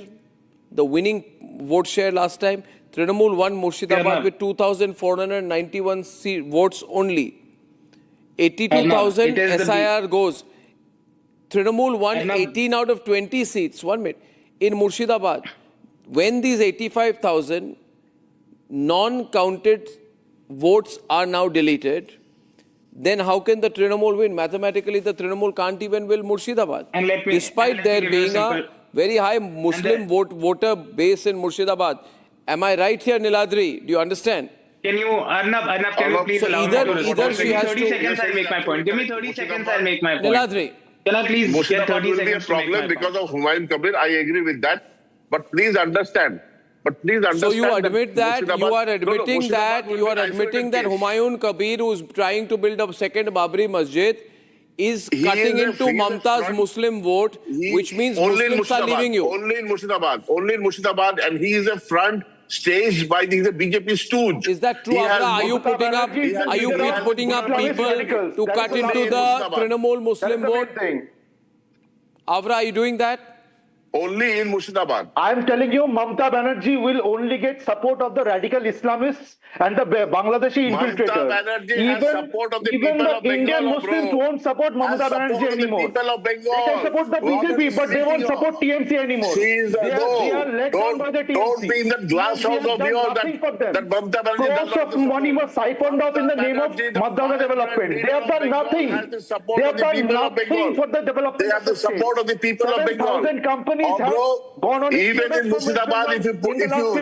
The winning vote share last time? Trinamool won Murshidabad with 2,491 votes only. 82,000 SIR goes. Trinamool won 18 out of 20 seats. 1 minute. In Murshidabad, when these 85,000 non-counted votes are now deleted, then how can the Trinamool win? Mathematically, the Trinamool can't even win Murshidabad. Despite there being a very high Muslim voter base in Murshidabad. Am I right here, Niladri? Do you understand? Can you, Arnab, can you please allow me to respond? Either she has 30 seconds, I'll make my point. Give me 30 seconds, I'll make my point. Niladri. Can I please get 30 will seconds be a problem because of Humayun Kabir. I agree with that. But please understand. So you admit that you are admitting that Humayun Kabir, who is trying to build a second Babri Masjid, is cutting into Mamta's Muslim vote, which means Muslims are leaving you. Only in Murshidabad, and he is a front staged by the BJP stooge. Is that true? Are you putting up people to cut into the Trinamool Muslim vote? Avra, are you doing that? Only in Murshidabad. I'm telling you, Mamata Banerjee will only get support of the radical Islamists and the Bangladeshi infiltrators. Mamata Banerjee has support of the people of Bengal. Indian Muslims won't support Mamata Banerjee anymore. People of Bengal. They can support the BJP, but they won't support TMC anymore. They are led down by the TMC. Don't be in that glass house of yours that Mamata Banerjee does crores of money was siphoned off in the name of Madhya development. They have done nothing. They have done nothing for the development. They have the support of the people of Bengal. 7,000 companies have gone on even in Murshidabad, if you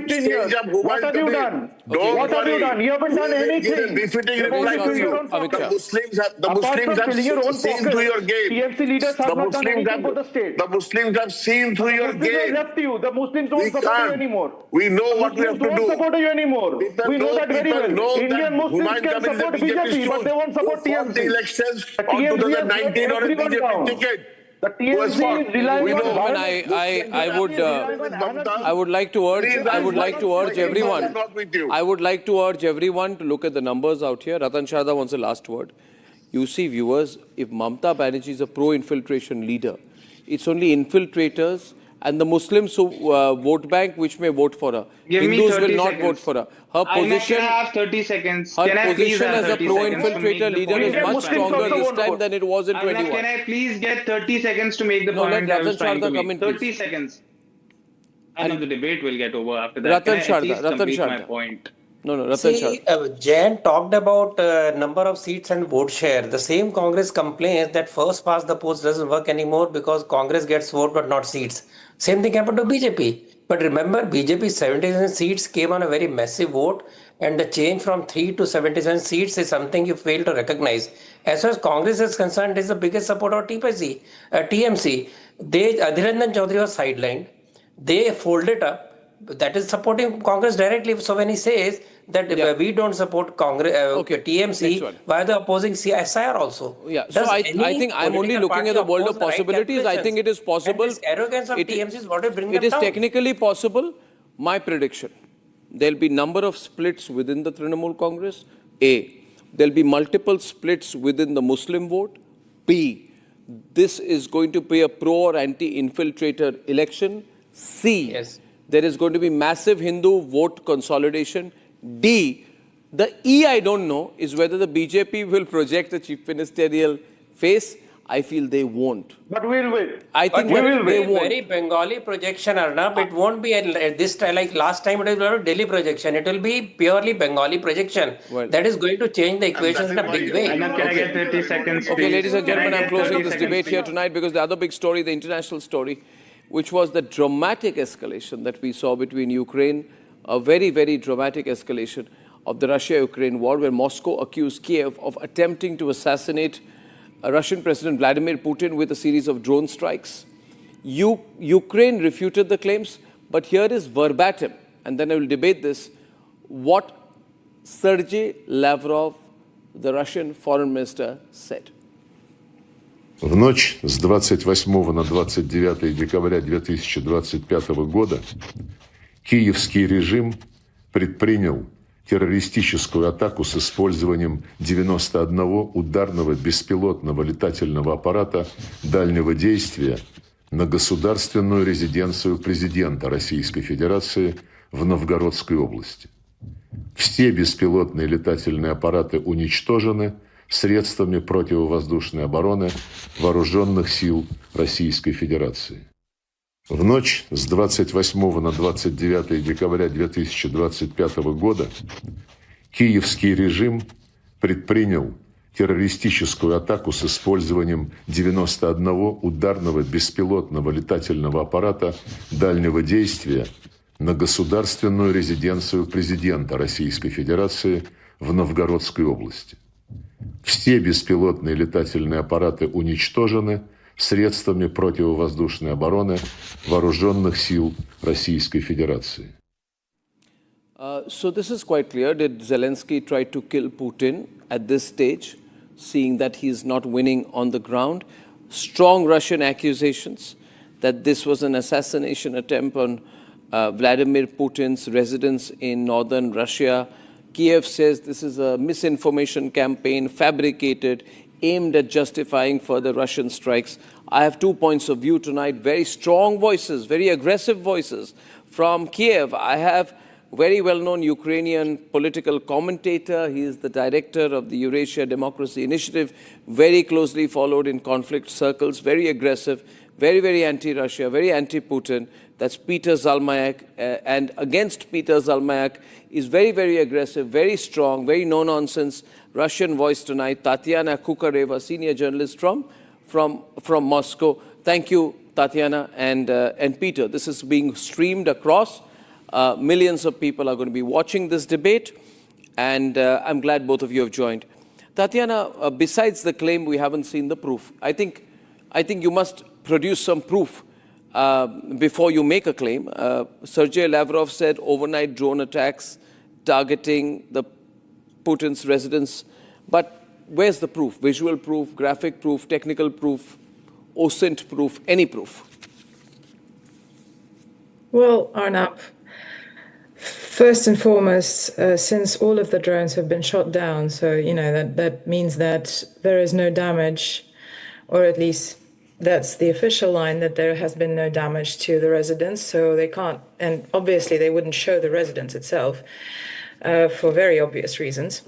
stage up what have you done? What have you done? You haven't done anything. Befitting reply to you. The Muslims have seen through your game. TMC leaders have not done anything for the state. The Muslims have seen through your game. Left you. The Muslims don't support you anymore. We know what we have to do. Don't support you anymore. We know that very well. Indian Muslims can support BJP, but they won't support TMC. The elections on 2019 on a BJP ticket. The TMC is relying on violence. I would like to urge everyone. I would like to urge everyone to look at the numbers out here. Ratan Sharda wants a last word. You see, viewers, if Mamata Banerjee is a pro-infiltration leader, it's only infiltrators and the Muslims who vote bank which may vote for her. Hindus will not vote for her. Her position, can I have 30 seconds? her Can I please position have as a 30 seconds to make pro-infiltrator the leader point? is much stronger this time than it was in 21. Can I please get 30 seconds to make the No, point let I was Ratan trying to Sharda come make? in, 30 please. seconds. And the debate will get over after that. Ratan Can I at least Sharda, complete my point? No, Ratan Sharda. Jan talked about number of seats and vote share. The same Congress complains that first past the post doesn't work anymore because Congress gets vote but not seats. Same thing happened to BJP. But remember, BJP's 77 seats came on a very massive vote, and the change from 3 to 77 seats is something you fail to recognize. As far as Congress is concerned, it is the biggest supporter of TMC. Adhir Ranjan Chaudhary was sidelined. They folded up. That is supporting Congress directly. So when he says that we don't support Congress, TMC, why are they opposing SIR also? Yeah, so I think I'm only looking at the world of possibilities. I think it is possible. This arrogance of TMC is what will bring them It is down. technically possible. My prediction, there'll be number of splits within the Trinamool Congress. A, there'll be multiple splits within the Muslim vote. B, this is going to be a pro or anti-infiltrator election. C, there is going to be massive Hindu vote consolidation. D, the E I don't know is whether the BJP will project a chief ministerial face. I feel they won't. But we'll win. I think they won't. Very Bengali projection, Arnab. It won't be this time like last time. It was a Delhi projection. It will be purely Bengali projection. That is going to change the equations in a big way. Can I get 30 seconds? Okay, ladies and gentlemen, I'm closing this debate here tonight because the other big story, the international story, which was the dramatic escalation that we saw between Ukraine, a very, very dramatic escalation of the Russia-Ukraine war, where Moscow accused Kiev of attempting to assassinate Russian President Vladimir Putin with a series of drone strikes. Ukraine refuted the claims, but here is verbatim, and then I will debate this, what Sergei Lavrov, the Russian foreign minister, said. В ночь с 28 на 29 декабря 2025 года киевский режим предпринял террористическую атаку с использованием 91 ударного беспилотного летательного аппарата дальнего действия на государственную резиденцию президента Российской Федерации в Новгородской области. Все беспилотные летательные аппараты уничтожены средствами противовоздушной обороны Вооруженных сил Российской Федерации. В ночь с 28 на 29 декабря 2025 года киевский режим предпринял террористическую атаку с использованием 91 ударного беспилотного летательного аппарата дальнего действия на государственную резиденцию президента Российской Федерации в Новгородской области. Все беспилотные летательные аппараты уничтожены средствами противовоздушной обороны Вооруженных сил Российской Федерации. So this is quite clear. Did Zelensky try to kill Putin at this stage, seeing that he is not winning on the ground? Strong Russian accusations that this was an assassination attempt on Vladimir Putin's residence in northern Russia. Kiev says this is a misinformation campaign, fabricated, aimed at justifying further Russian strikes. I have 2 points of view tonight, very strong voices, very aggressive voices from Kiev. I have very well-known Ukrainian political commentator. He is the director of the Eurasia Democracy Initiative, very closely followed in conflict circles, very aggressive, very, very anti-Russia, very anti-Putin. That's Peter Zalmayak. And against Peter Zalmayak is very, very aggressive, very strong, very no-nonsense Russian voice tonight, Tatiana Kukareva, senior journalist from Moscow. Thank you, Tatiana and Peter. This is being streamed across. Millions of people are going to be watching this debate, and I'm glad both of you have joined. Tatiana, besides the claim, we haven't seen the proof. I think you must produce some proof before you make a claim. Sergei Lavrov said overnight drone attacks targeting the Putin's residence. But where's the proof? Visual proof, graphic proof, technical proof? OSINT proof, any proof? Well, Arnab, first and foremost, since all of the drones have been shot down, so, that means that there is no damage, or at least that's the official line, that there has been no damage to the residence, so they can't, and obviously they wouldn't show the residence itself for very obvious reasons.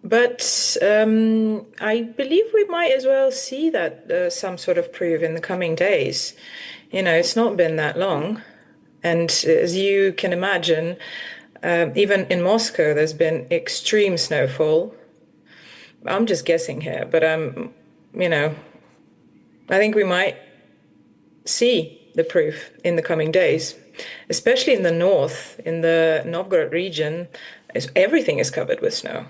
But I believe we might as well see that some sort of proof in the coming days. It's not been that long. And as you can imagine, even in Moscow, there's been extreme snowfall. I'm just guessing here, but I think we might see the proof in the coming days, especially in the north, in the Novgorod region. Everything is covered with snow.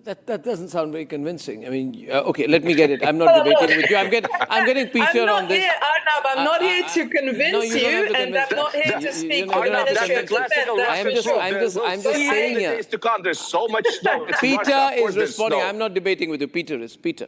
That doesn't sound very convincing. I mean, okay, let me get it. I'm not debating with you. I'm getting Peter on this. Arnab, I'm not here to convince you, and I'm not here to speak for the Ministry of Defense. I'm just saying here. There's so much snow. Peter is responding. I'm not debating with you. Peter is. Peter.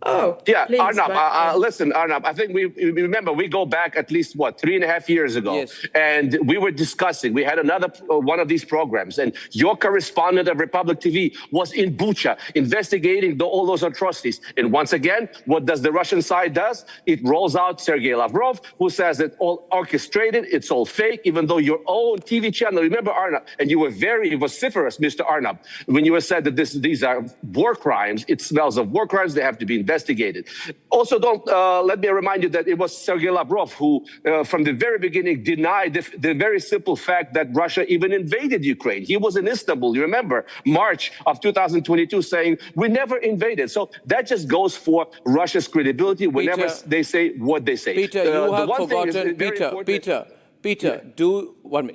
Oh, yeah, please, Arnab, listen, Arnab, I think we remember we go back at least, 3.5 years ago, yes. And we were discussing, we had another one of these programs, and your correspondent of Republic TV was in Bucha investigating all those atrocities. And once again, what does the Russian side does? It rolls out Sergei Lavrov, who says it's all orchestrated, it's all fake, even though your own TV channel, remember, Arnab, and you were very vociferous, Mr. Arnab, when you said that these are war crimes. It smells of war crimes. They have to be investigated. Also, don't let me remind you that it was Sergei Lavrov who, from the very beginning, denied the very simple fact that Russia even invaded Ukraine. He was in Istanbul, you remember, March of 2022, saying, we never invaded. So that just goes for Russia's credibility whenever they say what they say. Peter, you have forgotten, Peter,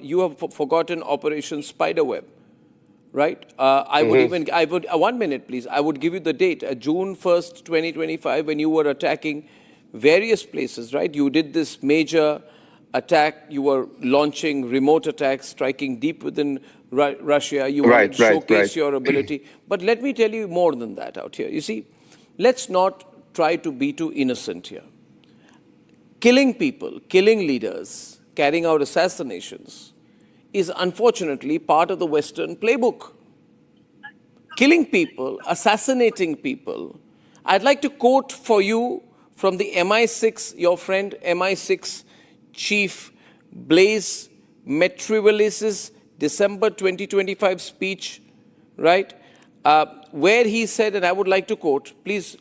you have forgotten Operation Spiderweb. Right? I would 1 minute, please. I would give you the date, June 1st, 2025, when you were attacking various places, right? You did this major attack. You were launching remote attacks, striking deep within Russia. You wanted to showcase your ability. But let me tell you more than that out here. You see, let's not try to be too innocent here. Killing people, killing leaders, carrying out assassinations is unfortunately part of the Western playbook. Killing people, assassinating people. I'd like to quote for you from the MI6, your friend MI6 Chief Blaise Metrivelis's December 2025 speech, right? Where he said, and I would like to quote, please,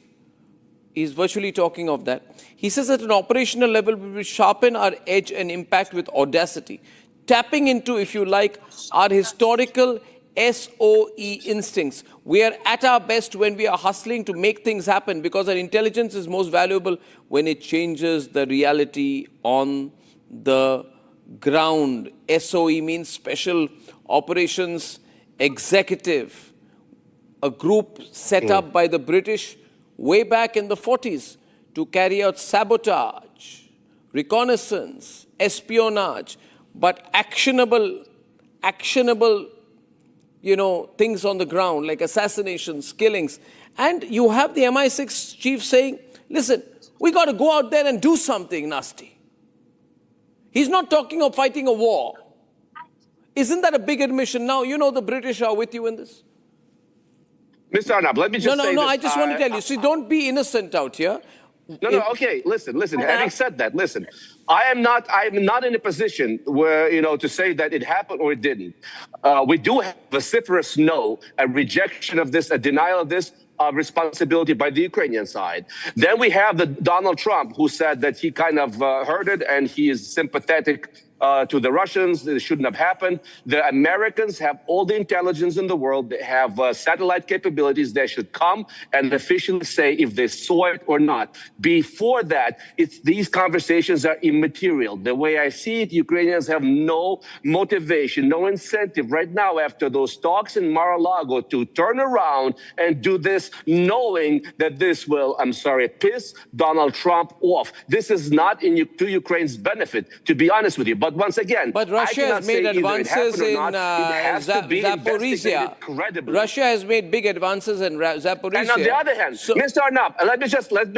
he's virtually talking of that. He says at an operational level, we will sharpen our edge and impact with audacity, tapping into, if you like, our historical SOE instincts. We are at our best when we are hustling to make things happen, because our intelligence is most valuable when it changes the reality on the ground. SOE means Special Operations Executive, a group set up by the British way back in the 40s to carry out sabotage, reconnaissance, espionage, but actionable, things on the ground, like assassinations, killings. And you have the MI6 chief saying, listen, we got to go out there and do something nasty. He's not talking of fighting a war. Isn't that a big admission now? You know the British are with you in this. Mr. Arnab, let me just say this. I just want to tell you, see, don't be innocent out here. Okay, listen. Having said that, listen, I'm not in a position where, to say that it happened or it didn't. We do have vociferous no, a rejection of this, a denial of this responsibility by the Ukrainian side. Then we have the Donald Trump, who said that he kind of heard it and he is sympathetic to the Russians. It shouldn't have happened. The Americans have all the intelligence in the world. They have satellite capabilities. They should come and officially say if they saw it or not. Before that, these conversations are immaterial. The way I see it, Ukrainians have no motivation, no incentive right now after those talks in Mar-a-Lago to turn around and do this, knowing that this will, piss Donald Trump off. This is not to Ukraine's benefit, to be honest with you. But But once again, but Russia has made advances in Zaporizhia. Russia has made big advances in Zaporizhia. And on the other hand, Mr. Arnab, let me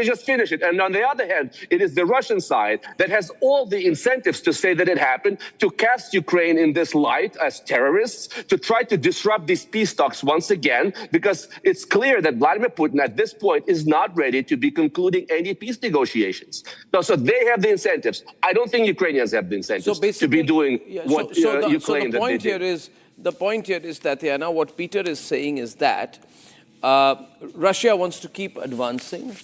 just finish it. And on the other hand, it is the Russian side that has all the incentives to say that it happened, to cast Ukraine in this light as terrorists, to try to disrupt these peace talks once again, because it's clear that Vladimir Putin at this point is not ready to be concluding any peace negotiations. So they have the incentives. I don't think Ukrainians have the incentives to be doing what you claim that they did. The point here is, Tatiana, what Peter is saying is that Russia wants to keep advancing,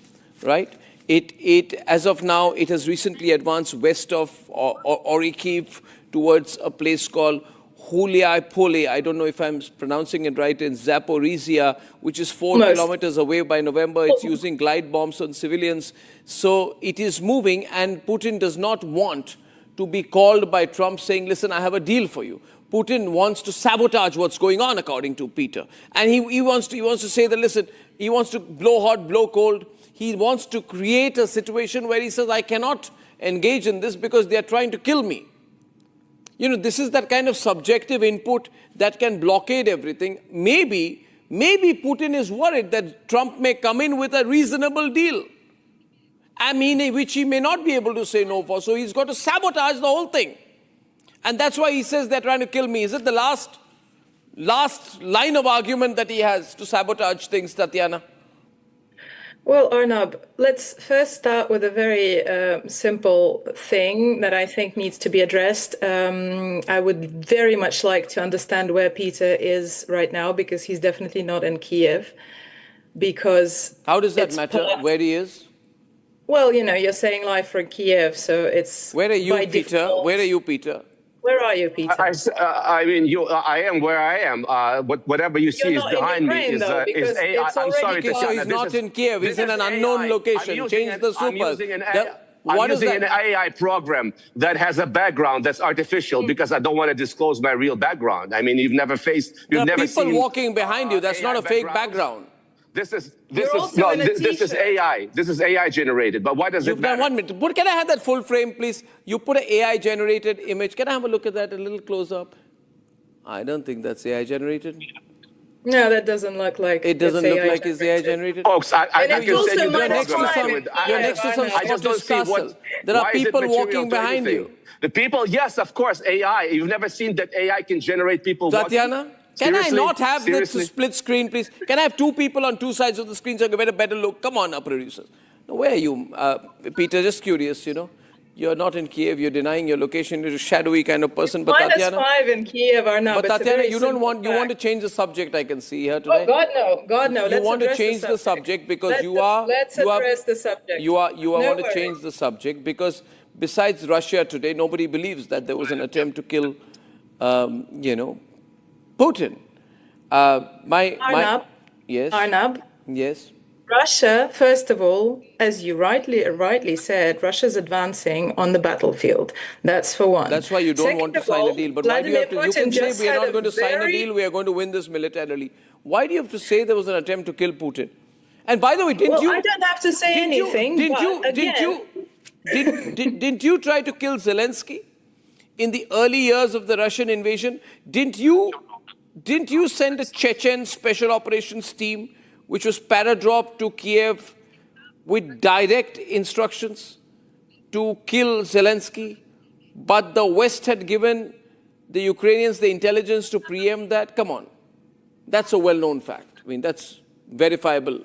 right? It as of now, it has recently advanced west of Orikhiv towards a place called Huliaipole. I don't know if I'm pronouncing it right, in Zaporizhia, which is 4 kilometers away. By November, it's using glide bombs on civilians. So it is moving, and Putin does not want to be called by Trump saying, listen, I have a deal for you. Putin wants to sabotage what's going on, according to Peter. And he wants to say that, listen, he wants to blow hot, blow cold. He wants to create a situation where he says, I cannot engage in this because they are trying to kill me. You know, this is that kind of subjective input that can blockade everything. Maybe Putin is worried that Trump may come in with a reasonable deal, I mean, which he may not be able to say no for. So he's got to sabotage the whole thing. And that's why he says they're trying to kill me. Is it the last line of argument that he has to sabotage things, Tatiana? Well, Arnab, let's first start with a very simple thing that I think needs to be addressed. I would very much like to understand where Peter is right now, because he's definitely not in Kiev. Because how does that matter, where he is? Well, you know, you're saying live from Kiev, so it's... Where are you, Peter? Where are you, Peter? Where are you, Peter? I mean, I am where I am. Whatever you see is behind me is AI. I'm sorry, so he's not in Kiev. He's in an unknown location. Change the super. I'm using an AI program that has a background that's artificial because I don't want to disclose my real background. I mean, you've never seen people walking behind you. That's not a fake background. This is AI. This is AI generated. But why does it matter? 1 minute. Can I have that full frame, please? You put an AI generated image. Can I have a look at that a little close up? I don't think that's AI generated. No, that doesn't look like it. Doesn't look like it's AI generated. Folks, I can say you're next to some Scottish castle. There are people walking behind you. The people, yes, of course, AI. You've never seen that AI can generate people. Tatiana? Can I not have this split screen, please? Can I have two people on two sides of the screen so I can get a better look? Come on, producers. Now, where are you, Peter? Just curious, you know. You're not in Kiev. You're denying your location. You're a shadowy kind of person. But Tatiana, -5 in Kiev are not. But Tatiana, you want to change the subject. I can see here today. Oh God, no, God, no. You want to change the subject because Let's address the subject. You want to change the subject because besides Russia today, nobody believes that there was an attempt to kill, Putin. Arnab. Yes. Arnab. Yes. Russia, first of all, as you rightly said, Russia's advancing on the battlefield. That's for one. That's why you don't want to sign a deal. But why do you have to? You can say we are not going to sign a deal. We are going to win this militarily. Why do you have to say there was an attempt to kill Putin? And by the way, didn't you? I don't have to say anything. Didn't you try to kill Zelensky in the early years of the Russian invasion? Didn't you send a Chechen special operations team, which was paradropped to Kiev with direct instructions to kill Zelensky, but the West had given the Ukrainians the intelligence to preempt that? Come on. That's a well-known fact. I mean, that's verifiable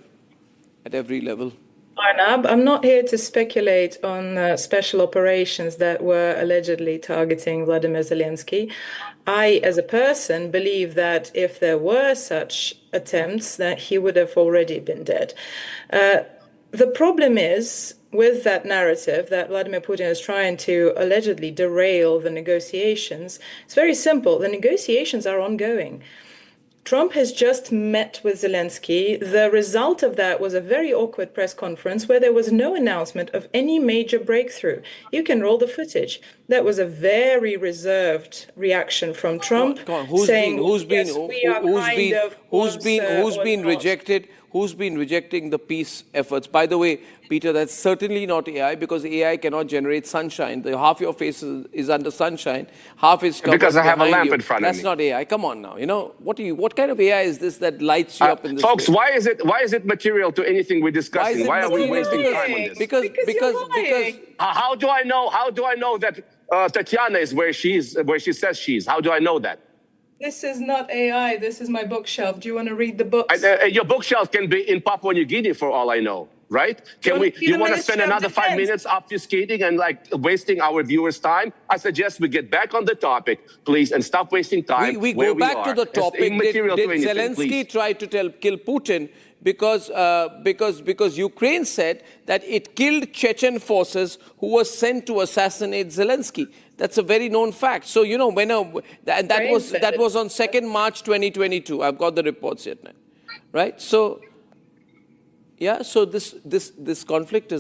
at every level. Arnab, I'm not here to speculate on special operations that were allegedly targeting Vladimir Zelensky. I, as a person, believe that if there were such attempts, that he would have already been dead. The problem is, with that narrative that Vladimir Putin is trying to allegedly derail the negotiations, it's very simple. The negotiations are ongoing. Trump has just met with Zelensky. The result of that was a very awkward press conference where there was no announcement of any major breakthrough. You can roll the footage. That was a very reserved reaction from Trump, saying, who's been rejected? who's been rejecting the peace efforts. By the way, Peter, that's certainly not AI, because AI cannot generate sunshine. Half your face is under sunshine, half is covered because I have a lamp you. in front of me. That's not AI. Come on now. You know, what kind of AI is this that lights you up in this folks, way? why is it material to anything we're discussing? Why are we wasting time on this? Because how do I know that Tatiana is where she says she is? How do I know that? This is not AI. This is my bookshelf. Do you want to read the books? Your bookshelf can be in Papua New Guinea for all I know, right? You want to spend another 5 minutes obfuscating and like wasting our viewers' time? I suggest we get back on the topic, please, and stop wasting time. We go back to the topic. Did Zelensky try to kill Putin because Ukraine said that it killed Chechen forces who were sent to assassinate Zelensky? That's a very known fact. So, you know, when that was on 2nd March 2022. I've got the reports here now, right? So, yeah. So this conflict is